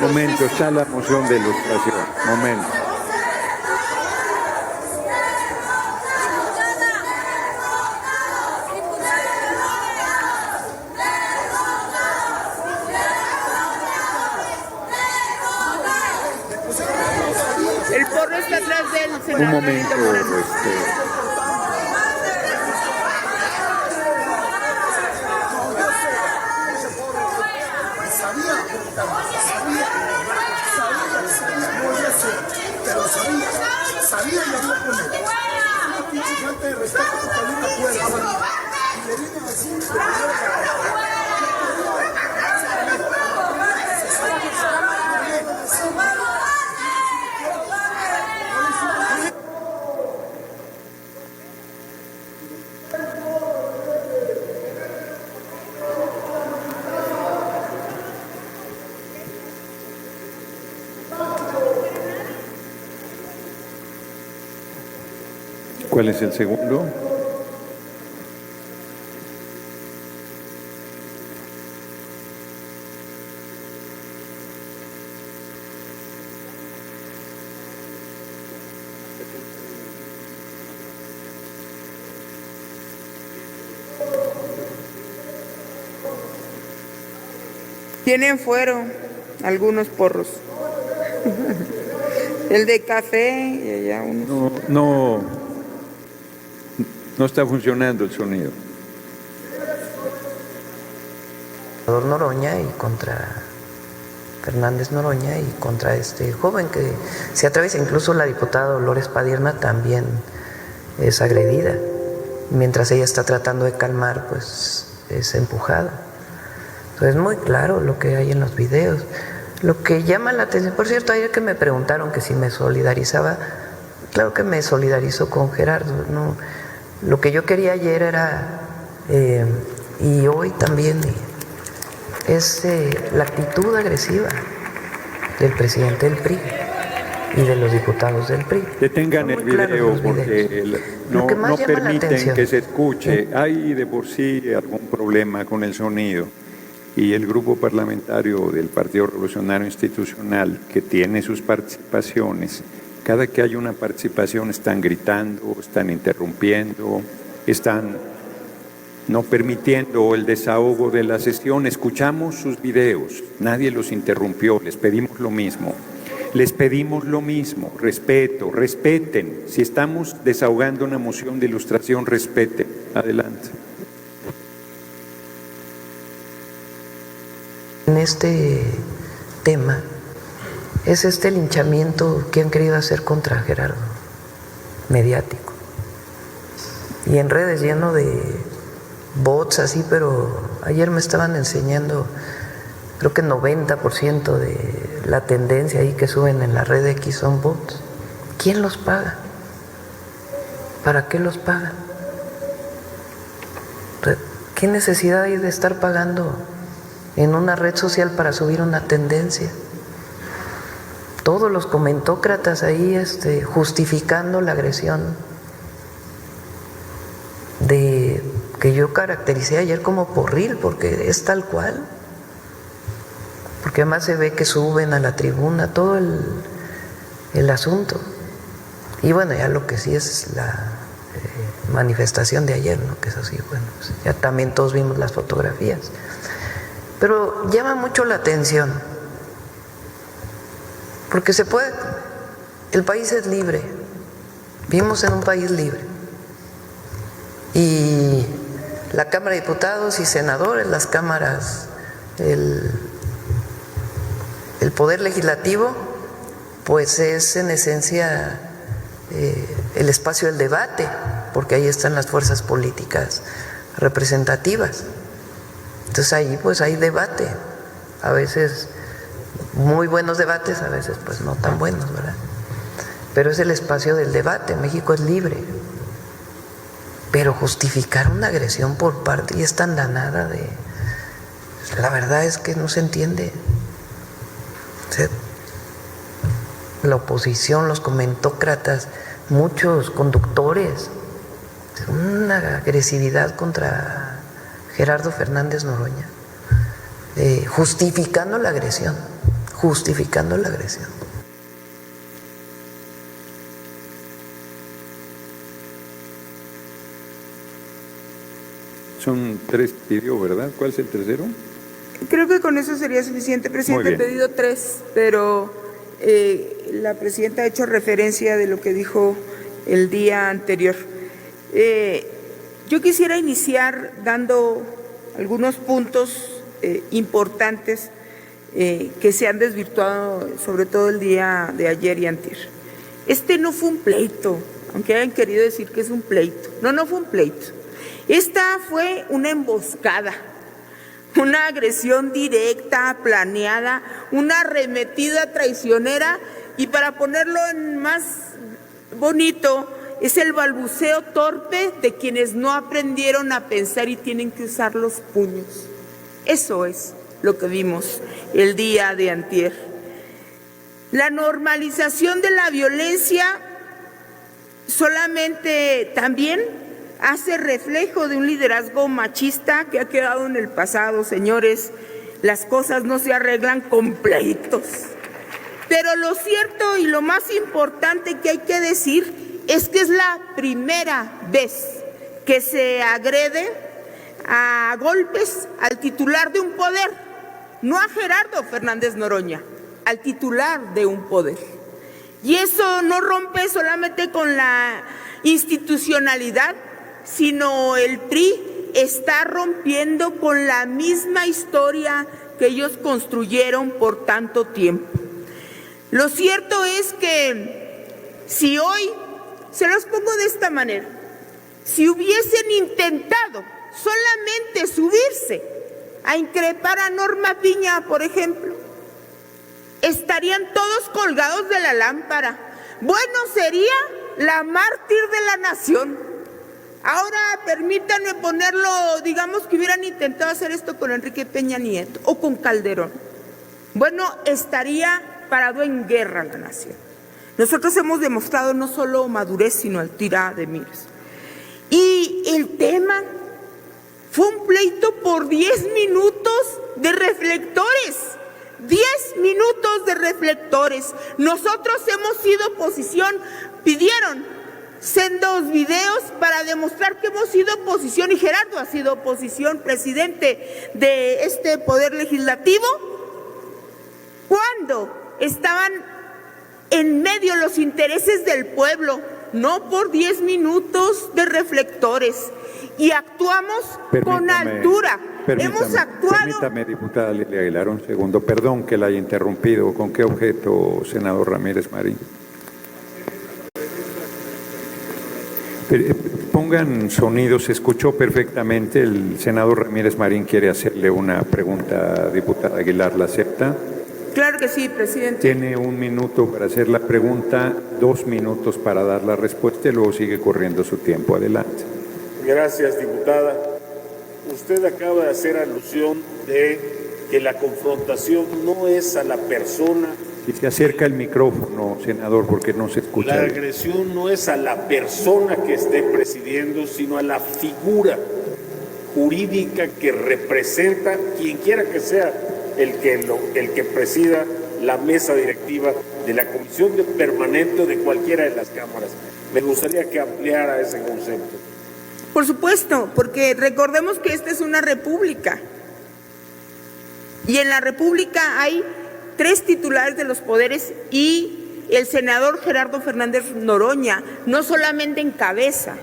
Momento, está la moción de ilustración. Momento. El porro está atrás del senador. Un momento, ¿Cuál es el segundo? Tienen fuero algunos porros. El de café y allá unos. No está funcionando el sonido. Noroña y contra Fernández Noroña y contra este joven que se atraviesa. Incluso la diputada Dolores Padierna también es agredida. Mientras ella está tratando de calmar, pues es empujada. Entonces es muy claro lo que hay en los videos. Lo que llama la atención, por cierto, ayer que me preguntaron que si me solidarizaba, claro que me solidarizo con Gerardo, no. Lo que yo quería ayer era, y hoy también, es la actitud agresiva. del presidente del PRI y de los diputados del PRI. Detengan el video porque no permiten que se escuche. Hay de por sí algún problema con el sonido. Y el grupo parlamentario del Partido Revolucionario Institucional, que tiene sus participaciones, cada que hay una participación están gritando, están interrumpiendo, están no permitiendo el desahogo de la sesión. Escuchamos sus videos, nadie los interrumpió, les pedimos lo mismo. Les pedimos lo mismo, respeto, respeten. Si estamos desahogando una moción de ilustración, respeten. Adelante. En este tema es este linchamiento que han querido hacer contra Gerardo, mediático. Y en redes lleno de bots así, pero ayer me estaban enseñando, creo que 90% de la tendencia ahí que suben en la red X son bots. ¿Quién los paga? ¿Para qué los pagan? ¿Qué necesidad hay de estar pagando en una red social para subir una tendencia? Todos los comentócratas ahí justificando la agresión de que yo caractericé ayer como porril, porque es tal cual. Porque además se ve que suben a la tribuna todo el asunto. Y bueno, ya lo que sí es la manifestación de ayer, ¿no? Que eso sí, bueno, pues ya también todos vimos las fotografías. Pero llama mucho la atención, porque se puede, el país es libre, vivimos en un país libre, y la Cámara de Diputados y Senadores, las cámaras, el Poder Legislativo, pues es en esencia el espacio del debate, porque ahí están las fuerzas políticas representativas. Entonces ahí pues hay debate, a veces muy buenos debates, a veces pues no tan buenos, ¿verdad? Pero es el espacio del debate, México es libre. Pero justificar una agresión por parte y esta andanada de... La verdad es que no se entiende. O sea, la oposición, los comentócratas, muchos conductores, una agresividad contra Gerardo Fernández Noroña, justificando la agresión, justificando la agresión. Son 3 pidió, ¿verdad? ¿Cuál es el tercero? Creo que con eso sería suficiente, presidente. He pedido 3, pero la presidenta ha hecho referencia de lo que dijo el día anterior. Yo quisiera iniciar dando algunos puntos importantes que se han desvirtuado, sobre todo el día de ayer y antier. No fue un pleito, aunque hayan querido decir que es un pleito. No fue un pleito. Esta fue una emboscada, una agresión directa, planeada, una arremetida traicionera, y para ponerlo en más bonito, es el balbuceo torpe de quienes no aprendieron a pensar y tienen que usar los puños. Eso es lo que vimos el día de antier. La normalización de la violencia solamente también hace reflejo de un liderazgo machista que ha quedado en el pasado, señores. Las cosas no se arreglan con pleitos. Pero lo cierto y lo más importante que hay que decir es que es la primera vez que se agrede a golpes al titular de un poder, no a Gerardo Fernández Noroña, al titular de un poder. Y eso no rompe solamente con la institucionalidad, sino el PRI está rompiendo con la misma historia que ellos construyeron por tanto tiempo. Lo cierto es que si hoy, se los pongo de esta manera, si hubiesen intentado solamente subirse a increpar a Norma Piña, por ejemplo, estarían todos colgados de la lámpara. Bueno, sería la mártir de la nación. Ahora permítanme ponerlo, digamos que hubieran intentado hacer esto con Enrique Peña Nieto o con Calderón. Bueno, estaría parado en guerra a la nación. Nosotros hemos demostrado no solo madurez, sino altura de miras. Y el tema fue un pleito por 10 minutos de reflectores. 10 minutos de reflectores. Nosotros hemos sido oposición, pidieron sendos videos para demostrar que hemos sido oposición, y Gerardo ha sido oposición, presidente de este Poder Legislativo, cuando estaban en medio los intereses del pueblo, no por 10 minutos de reflectores. Y actuamos con altura. Hemos actuado. Permítame, diputada Lilia Aguilar, un segundo. Perdón que la haya interrumpido. ¿Con qué objeto, senador Ramírez Marín? Pongan sonido, se escuchó perfectamente. El senador Ramírez Marín quiere hacerle una pregunta, diputada Aguilar, ¿la acepta? Claro que sí, presidente. Tiene 1 minuto para hacer la pregunta, 2 minutos para dar la respuesta y luego sigue corriendo su tiempo. Adelante. Gracias, diputada. Usted acaba de hacer alusión de que la confrontación no es a la persona. Si se acerca el micrófono, senador, porque no se escucha. La agresión no es a la persona que esté presidiendo, sino a la figura jurídica que representa quien quiera que sea el que presida la mesa directiva de la comisión permanente o de cualquiera de las cámaras. Me gustaría que ampliara ese concepto. Por supuesto, porque recordemos que esta es una república. Y en la república hay 3 titulares de los poderes, y el senador Gerardo Fernández Noroña no solamente encabeza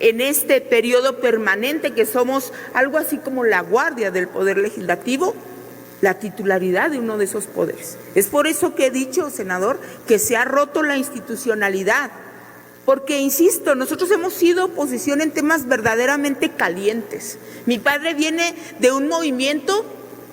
en este periodo permanente, que somos algo así como la guardia del Poder Legislativo, la titularidad de uno de esos poderes. Es por eso que he dicho, senador, que se ha roto la institucionalidad. Porque, insisto, nosotros hemos sido oposición en temas verdaderamente calientes. Mi padre viene de un movimiento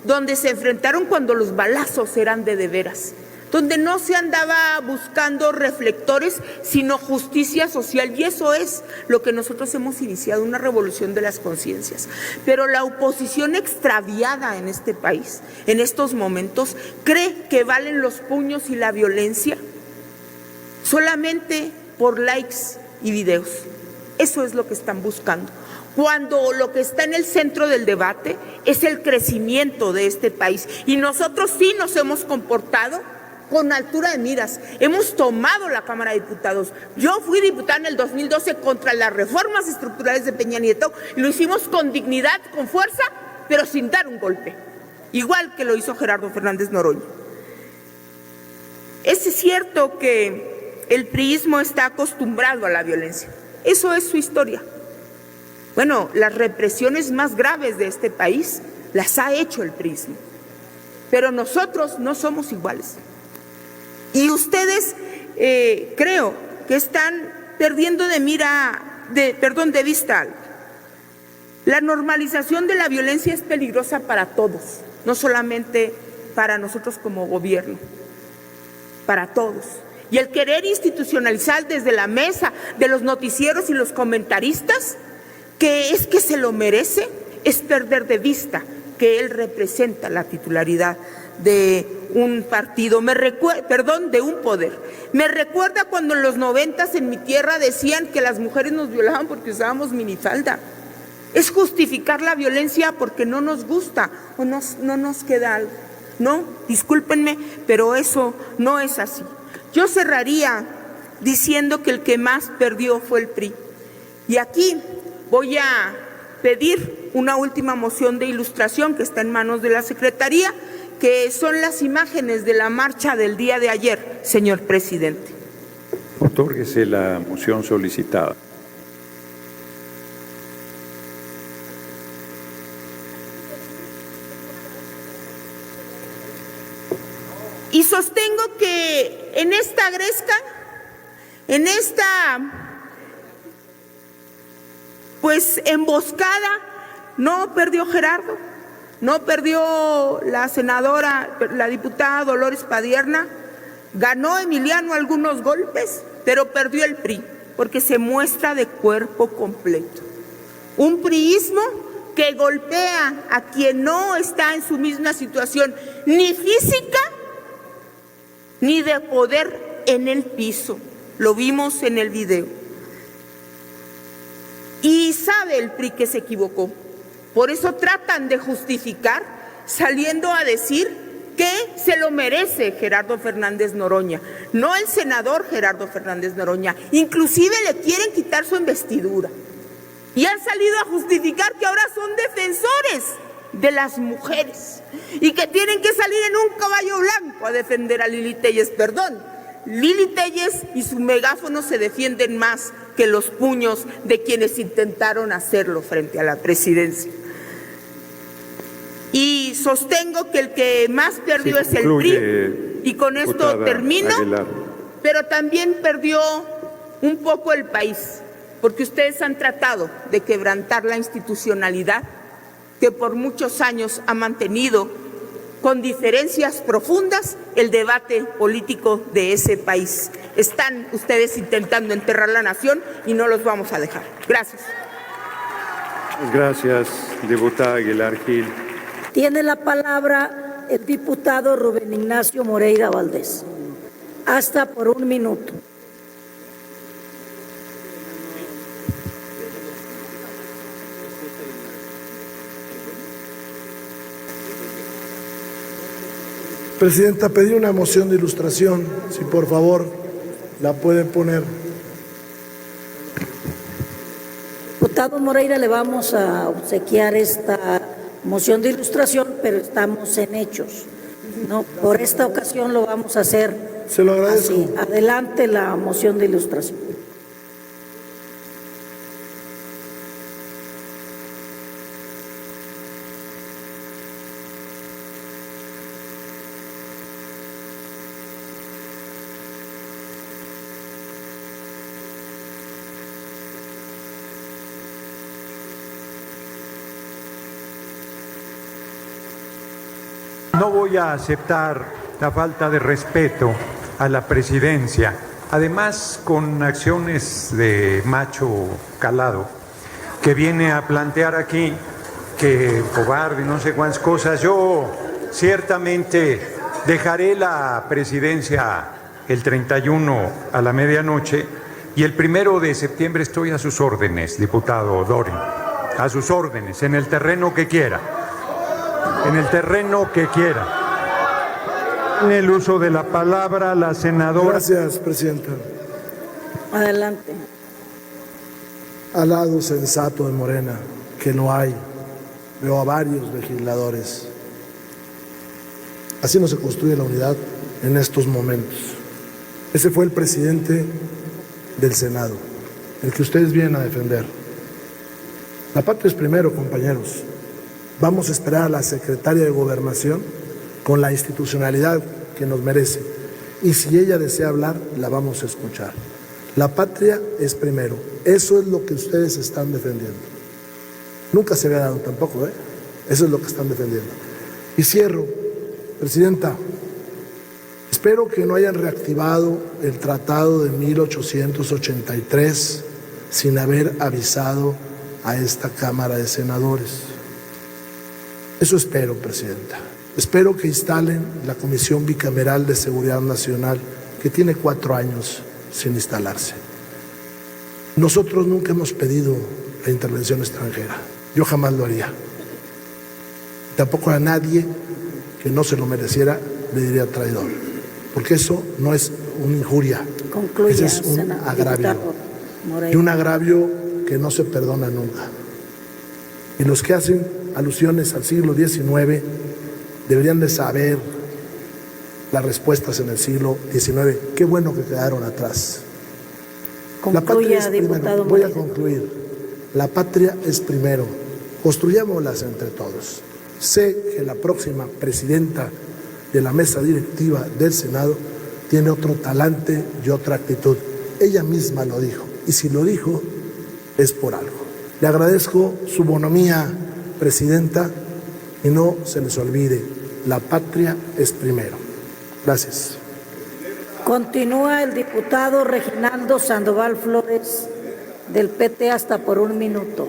donde se enfrentaron cuando los balazos eran de veras, donde no se andaba buscando reflectores, sino justicia social. Y eso es lo que nosotros hemos iniciado, una revolución de las conciencias. Pero la oposición extraviada en este país, en estos momentos, cree que valen los puños y la violencia solamente por likes y videos. Eso es lo que están buscando. Cuando lo que está en el centro del debate es el crecimiento de este país. Y nosotros sí nos hemos comportado con altura de miras. Hemos tomado la Cámara de Diputados. Yo fui diputada en el 2012 contra las reformas estructurales de Peña Nieto, y lo hicimos con dignidad, con fuerza, pero sin dar un golpe. Igual que lo hizo Gerardo Fernández Noroña. Es cierto que el priismo está acostumbrado a la violencia. Eso es su historia. Bueno, las represiones más graves de este país las ha hecho el priismo. Pero nosotros no somos iguales. Y ustedes creo que están perdiendo de vista algo. La normalización de la violencia es peligrosa para todos, no solamente para nosotros como gobierno, para todos. Y el querer institucionalizar desde la mesa de los noticieros y los comentaristas, que es que se lo merece, es perder de vista que él representa la titularidad de un partido, de un poder. Me recuerda cuando en los 90 en mi tierra decían que las mujeres nos violaban porque usábamos minifalda. Es justificar la violencia porque no nos gusta o no nos queda algo. No, discúlpenme, pero eso no es así. Yo cerraría diciendo que el que más perdió fue el PRI. Y aquí voy a pedir una última moción de ilustración que está en manos de la Secretaría, que son las imágenes de la marcha del día de ayer, señor presidente. Otórguese la moción solicitada. Y sostengo que en esta gresca, en esta emboscada, no perdió Gerardo, no perdió la senadora, la diputada Dolores Padierna, ganó Emiliano algunos golpes, pero perdió el PRI, porque se muestra de cuerpo completo. Un priismo que golpea a quien no está en su misma situación, ni física ni de poder en el piso. Lo vimos en el video. Y sabe el PRI que se equivocó. Por eso tratan de justificar saliendo a decir que se lo merece Gerardo Fernández Noroña, no el senador Gerardo Fernández Noroña. Inclusive le quieren quitar su investidura. Y han salido a justificar que ahora son defensores de las mujeres y que tienen que salir en un caballo blanco a defender a Lili Téllez. Perdón, Lili Téllez y su megáfono se defienden más que los puños de quienes intentaron hacerlo frente a la presidencia. Y sostengo que el que más perdió es el PRI, y con esto termino, pero también perdió un poco el país, porque ustedes han tratado de quebrantar la institucionalidad que por muchos años ha mantenido con diferencias profundas el debate político de ese país. Están ustedes intentando enterrar la nación y no los vamos a dejar. Gracias. Gracias, diputada Aguilar Gil. Tiene la palabra el diputado Rubén Ignacio Moreira Valdés. Hasta por 1 minuto. Presidenta, pedí una moción de ilustración, si por favor la pueden poner. Diputado Moreira, le vamos a obsequiar esta moción de ilustración, pero estamos en hechos. No, por esta ocasión lo vamos a hacer. Se lo agradezco. Así. Adelante la moción de ilustración. No voy a aceptar la falta de respeto a la presidencia, además con acciones de macho calado, que viene a plantear aquí que cobarde y no sé cuántas cosas. Yo ciertamente dejaré la presidencia el 31 a la medianoche y el 1 de septiembre estoy a sus órdenes, diputado Dorin, a sus órdenes, en el terreno que quiera. En el terreno que quiera. En el uso de la palabra, la senadora. Gracias, presidenta. Adelante. Al lado sensato de Morena, que lo hay. Veo a varios legisladores. Así no se construye la unidad en estos momentos. Ese fue el presidente del Senado, el que ustedes vienen a defender. La patria es primero, compañeros. Vamos a esperar a la secretaria de Gobernación con la institucionalidad que nos merece. Y si ella desea hablar, la vamos a escuchar. La patria es primero. Eso es lo que ustedes están defendiendo. Nunca se había dado tampoco, ¿eh? Eso es lo que están defendiendo. Y cierro, presidenta. Espero que no hayan reactivado el tratado de 1883 sin haber avisado a esta Cámara de Senadores. Eso espero, presidenta. Espero que instalen la Comisión Bicameral de Seguridad Nacional, que tiene 4 años sin instalarse. Nosotros nunca hemos pedido la intervención extranjera. Yo jamás lo haría. Tampoco a nadie que no se lo mereciera le diría traidor, porque eso no es una injuria. Concluya, ese es un agravio. Y un agravio que no se perdona nunca. Y los que hacen alusiones al siglo XIX deberían de saber las respuestas en el siglo XIX. Qué bueno que quedaron atrás. La patria es primero. Voy a concluir. La patria es primero. Construyámoslas entre todos. Sé que la próxima presidenta de la mesa directiva del Senado tiene otro talante y otra actitud. Ella misma lo dijo. Y si lo dijo, es por algo. Le agradezco su bonomía, presidenta, y no se les olvide, la patria es primero. Gracias. Continúa el diputado Reginaldo Sandoval Flores, del PT, hasta por 1 minuto.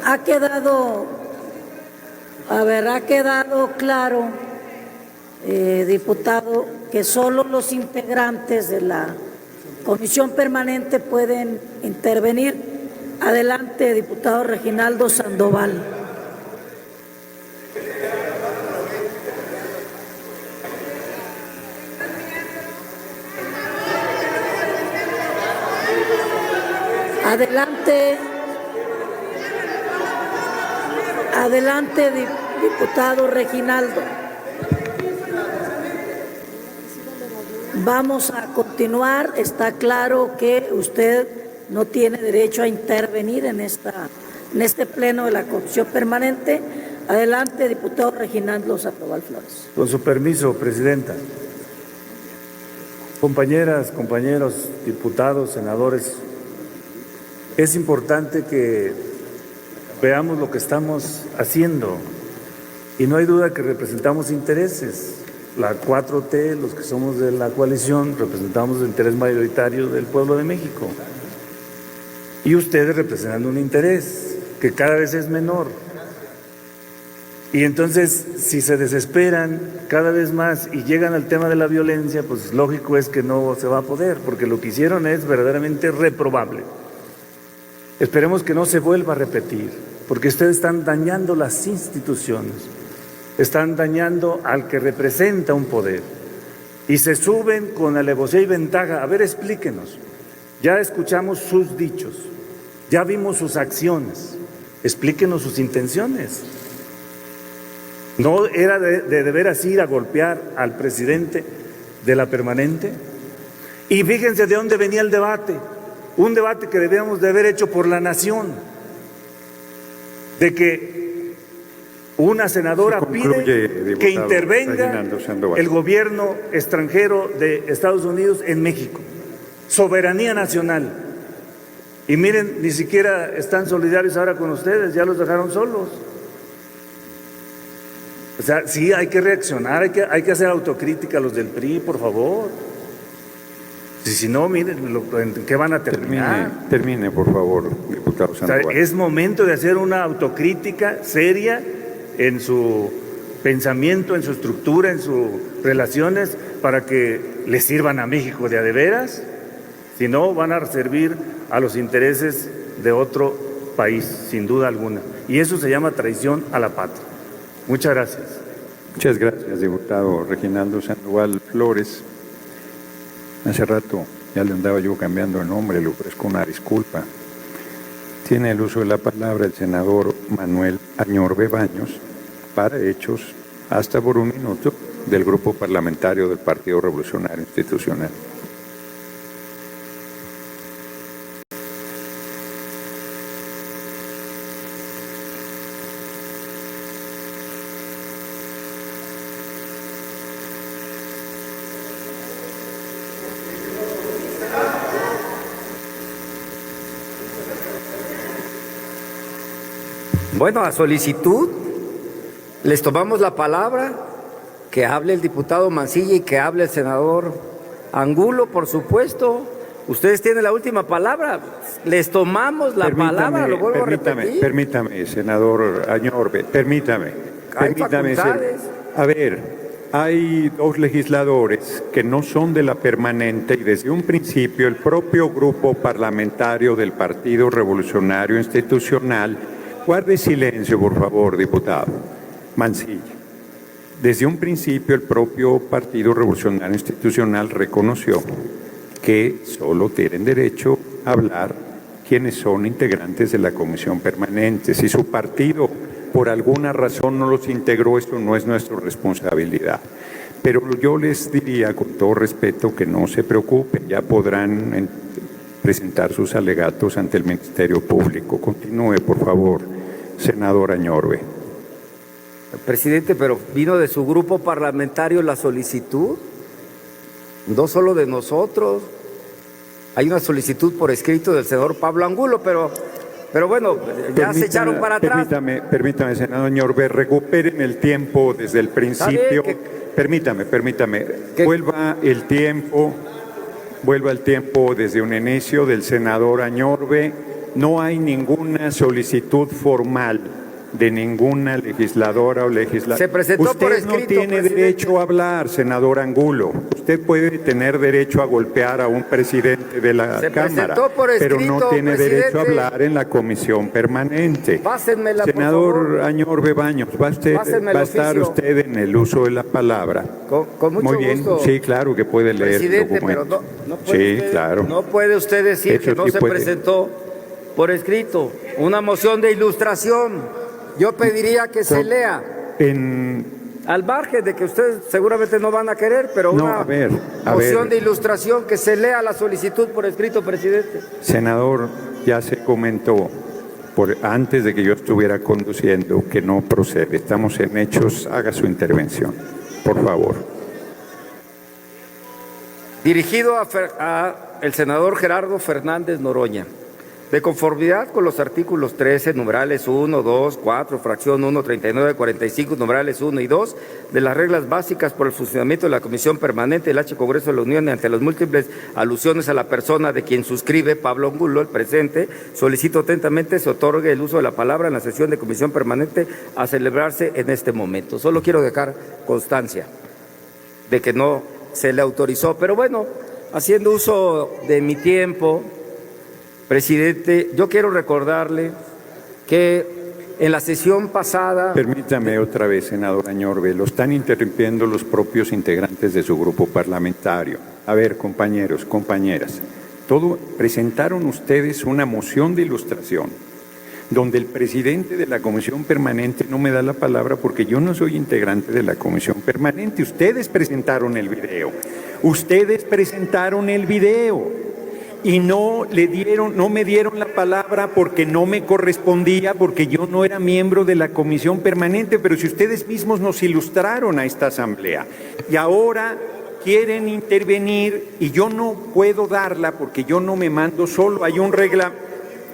Ha quedado A ver, ha quedado claro, diputado, que solo los integrantes de la comisión permanente pueden intervenir. Adelante, diputado Reginaldo Sandoval. Adelante, diputado Reginaldo. Vamos a continuar. Está claro que usted no tiene derecho a intervenir en este pleno de la Comisión Permanente. Adelante, diputado Reginaldo Sandoval Flores. Con su permiso, presidenta. Compañeras, compañeros, diputados, senadores, es importante que veamos lo que estamos haciendo y no hay duda que representamos intereses. La 4T, los que somos de la coalición, representamos el interés mayoritario del pueblo de México. Y ustedes representan un interés que cada vez es menor. Y entonces, si se desesperan cada vez más y llegan al tema de la violencia, pues lógico es que no se va a poder, porque lo que hicieron es verdaderamente reprobable. Esperemos que no se vuelva a repetir, porque ustedes están dañando las instituciones, están dañando al que representa un poder y se suben con alevosía y ventaja. A ver, explíquenos. Ya escuchamos sus dichos, ya vimos sus acciones, explíquenos sus intenciones. ¿No era de veras ir a golpear al presidente de la permanente? Y fíjense de dónde venía el debate. Un debate que debíamos de haber hecho por la nación, de que una senadora pide que intervenga el gobierno extranjero de Estados Unidos en México, soberanía nacional. Y miren, ni siquiera están solidarios ahora con ustedes, ya los dejaron solos. O sea, sí, hay que reaccionar, hay que hacer autocrítica a los del PRI, por favor. Si no, miren, ¿en qué van a terminar? Termine, por favor, diputado Sandoval. O sea, es momento de hacer una autocrítica seria en su pensamiento, en su estructura, en sus relaciones, para que le sirvan a México de a veras. Si no, van a servir a los intereses de otro país, sin duda alguna. Y eso se llama traición a la patria. Muchas gracias. Muchas gracias, diputado Reginaldo Sandoval Flores. Hace rato ya le andaba yo cambiando el nombre, le ofrezco una disculpa. Tiene el uso de la palabra el senador Manuel Añorbe Baños para hechos, hasta por un minuto, del Grupo Parlamentario del Partido Revolucionario Institucional. Bueno, a solicitud les tomamos la palabra, que hable el diputado Mancilla y que hable el senador Angulo, por supuesto. Ustedes tienen la última palabra, les tomamos la palabra, lo vuelvo a repetir. Permítame, senador Añorbe, permítame. A ver, hay dos legisladores que no son de la permanente y desde un principio el propio grupo parlamentario del Partido Revolucionario Institucional. Guarde silencio, por favor, diputado Mancilla. Desde un principio, el propio Partido Revolucionario Institucional reconoció que solo tienen derecho a hablar quienes son integrantes de la Comisión Permanente. Si su partido, por alguna razón, no los integró, esto no es nuestra responsabilidad. Pero yo les diría, con todo respeto, que no se preocupen, ya podrán presentar sus alegatos ante el Ministerio Público. Continúe, por favor, senador Añorbe. Presidente, pero vino de su grupo parlamentario la solicitud, no solo de nosotros. Hay una solicitud por escrito del senador Pablo Angulo, pero bueno, ya se echaron para atrás. Permítame, senador Añorbe, recuperen el tiempo desde el principio. Permítame. Vuelva el tiempo desde un inicio del senador Añorbe. No hay ninguna solicitud formal de ninguna legisladora o legislador. Se presentó Usted por no escrito, tiene presidente. derecho a hablar, senador Angulo. Usted puede tener derecho a golpear a un presidente de la Se Cámara, presentó por pero escrito, no tiene derecho a presidente. hablar en la comisión permanente. Pásenmela, por Senador favor. Añorbe Baños, va Pásenme el a estar oficio. usted en el uso de la palabra. Con mucho Muy bien, gusto. sí, claro que puede leer el Presidente, pero documento. no puede Sí, usted, claro. no puede usted decir Eso que no sí se puede. presentó por escrito una moción de ilustración. Yo pediría que se lea, al margen de que ustedes seguramente no van a querer, pero No, una a ver. moción de ilustración, que se lea la solicitud por escrito, presidente. Senador, ya se comentó antes de que yo estuviera conduciendo que no procede. Estamos en hechos. Haga su intervención, por favor. Dirigido a el senador Gerardo Fernández Noroña. De conformidad con los artículos 13, numerales 1, 2, 4, fracción 1, 39, 45, numerales 1 y 2, de las reglas básicas por el funcionamiento de la Comisión Permanente del H. Congreso de la Unión, y ante las múltiples alusiones a la persona de quien suscribe, Pablo Angulo, el presente, solicito atentamente se otorgue el uso de la palabra en la sesión de Comisión Permanente a celebrarse en este momento. Solo quiero dejar constancia de que no se le autorizó, pero bueno, haciendo uso de mi tiempo, presidente, yo quiero recordarle que en la sesión pasada... Permítame otra vez, senador Añorbe, lo están interrumpiendo los propios integrantes de su grupo parlamentario. A ver, compañeros, compañeras, presentaron ustedes una moción de ilustración donde el presidente de la Comisión Permanente no me da la palabra porque yo no soy integrante de la Comisión Permanente. Ustedes presentaron el video. Ustedes presentaron el video. Y no me dieron la palabra porque no me correspondía, porque yo no era miembro de la Comisión Permanente, pero si ustedes mismos nos ilustraron a esta asamblea y ahora quieren intervenir y yo no puedo darla porque yo no me mando solo, hay un regla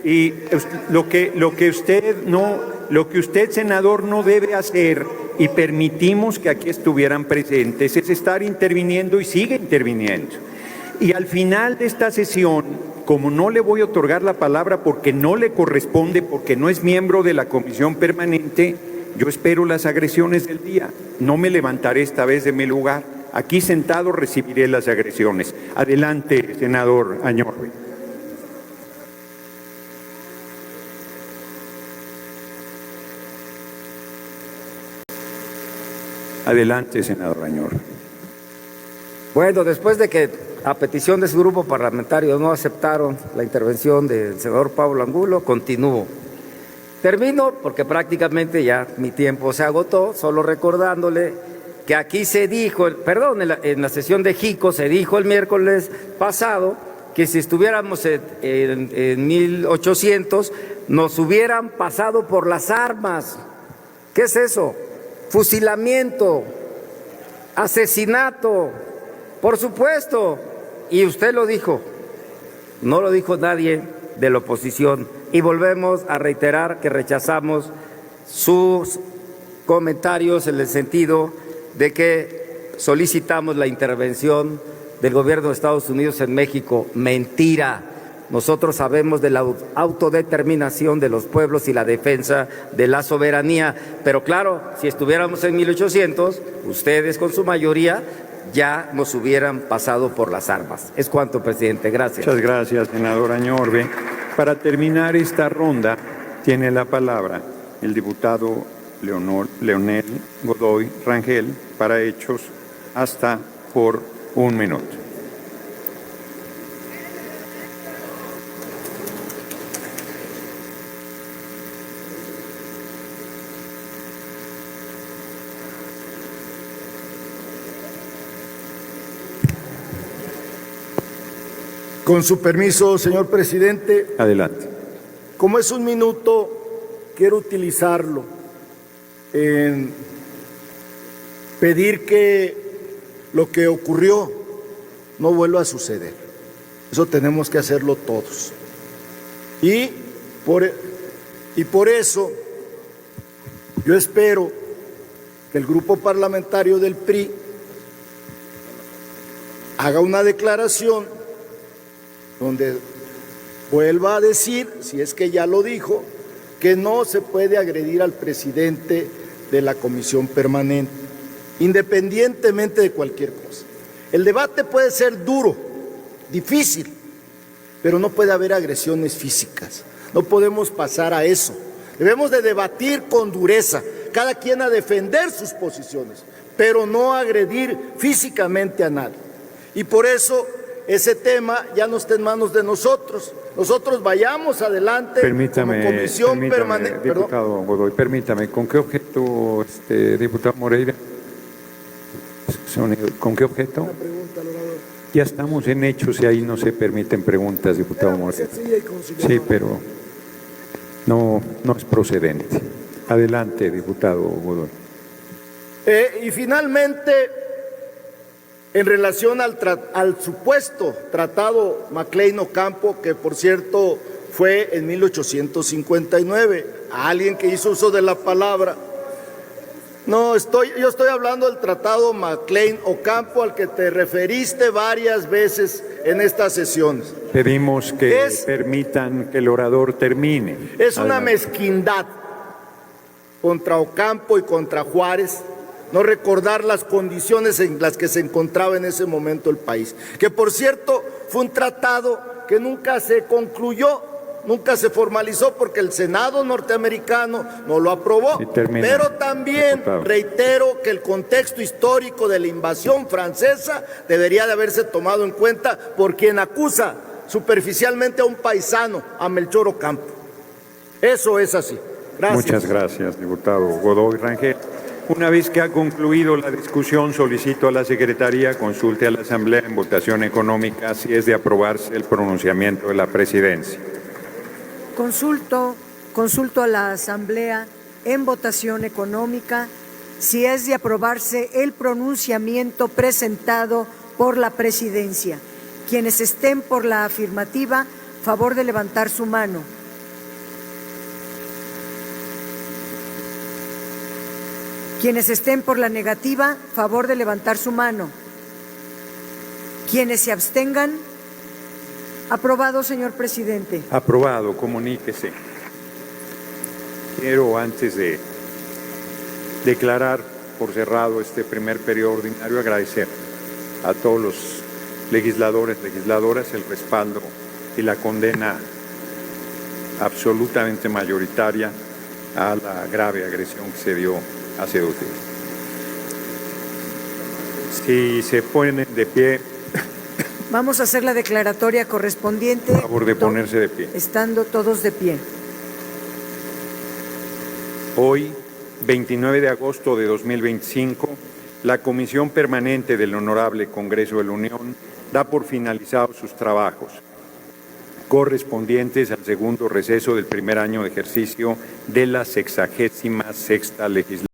y lo que usted, senador, no debe hacer, y permitimos que aquí estuvieran presentes, es estar interviniendo y sigue interviniendo. Y al final de esta sesión, como no le voy a otorgar la palabra porque no le corresponde, porque no es miembro de la Comisión Permanente, yo espero las agresiones del día. No me levantaré esta vez de mi lugar. Aquí sentado recibiré las agresiones. Adelante, senador Añorbe. Adelante, senador Añorbe. Bueno, después de que a petición de su grupo parlamentario no aceptaron la intervención del senador Pablo Angulo, continúo. Termino porque prácticamente ya mi tiempo se agotó, solo recordándole que aquí se dijo, en la sesión de JICO se dijo el miércoles pasado que si estuviéramos en 1800 nos hubieran pasado por las armas. ¿Qué es eso? Fusilamiento, asesinato, por supuesto. Y usted lo dijo, no lo dijo nadie de la oposición. Y volvemos a reiterar que rechazamos sus comentarios en el sentido de que solicitamos la intervención del gobierno de Estados Unidos en México. Mentira. Nosotros sabemos de la autodeterminación de los pueblos y la defensa de la soberanía. Pero claro, si estuviéramos en 1800, ustedes con su mayoría ya nos hubieran pasado por las armas. Es cuanto, presidente. Gracias. Muchas gracias, senador Añorbe. Para terminar esta ronda, tiene la palabra el diputado Leonel Godoy Rangel para hechos hasta por 1 minuto. Con su permiso, señor presidente. Adelante. Como es 1 minuto, quiero utilizarlo en pedir que lo que ocurrió no vuelva a suceder. Eso tenemos que hacerlo todos. Y por eso yo espero que el grupo parlamentario del PRI haga una declaración donde vuelva a decir, si es que ya lo dijo, que no se puede agredir al presidente de la comisión permanente, independientemente de cualquier cosa. El debate puede ser duro, difícil, pero no puede haber agresiones físicas. No podemos pasar a eso. Debemos de debatir con dureza, cada quien a defender sus posiciones, pero no agredir físicamente a nadie. Y por eso ese tema ya no está en manos de nosotros. Nosotros vayamos adelante como comisión permanente. Diputado Godoy, permítame, ¿con qué objeto, diputado Moreira? ¿Con qué objeto? Una pregunta al orador. Ya estamos en hechos y ahí no se permiten preguntas, diputado Moreira. Sí, pero no es procedente. Adelante, diputado Godoy. Y finalmente, en relación al supuesto tratado Maclean-Ocampo, que por cierto fue en 1859, a alguien que hizo uso de la palabra. No, yo estoy hablando del tratado Maclean-Ocampo al que te referiste varias veces en estas sesiones. Pedimos que permitan que el orador termine. Es una mezquindad contra Ocampo y contra Juárez no recordar las condiciones en las que se encontraba en ese momento el país. Que por cierto fue un tratado que nunca se concluyó, nunca se formalizó porque el Senado norteamericano no lo aprobó. Pero también reitero que el contexto histórico de la invasión francesa debería de haberse tomado en cuenta por quien acusa superficialmente a un paisano, a Melchor Ocampo. Eso es así. Gracias. Muchas gracias, diputado Godoy Rangel. Una vez que ha concluido la discusión, solicito a la Secretaría consulte a la Asamblea en votación económica si es de aprobarse el pronunciamiento de la Presidencia. Consulto a la Asamblea en votación económica si es de aprobarse el pronunciamiento presentado por la Presidencia. Quienes estén por la afirmativa, favor de levantar su mano. Quienes estén por la negativa, favor de levantar su mano. Quienes se abstengan, aprobado, señor presidente. Aprobado, comuníquese. Quiero, antes de declarar por cerrado este primer periodo ordinario, agradecer a todos los legisladores, legisladoras, el respaldo y la condena absolutamente mayoritaria a la grave agresión que se dio hace 2 días. Si se ponen de pie. Vamos a hacer la declaratoria correspondiente. Por favor de ponerse de pie. Estando todos de pie. Hoy, 29 de agosto de 2025, la Comisión Permanente del Honorable Congreso de la Unión da por finalizados sus trabajos correspondientes al segundo receso del primer año de ejercicio de la 66ª legislatura.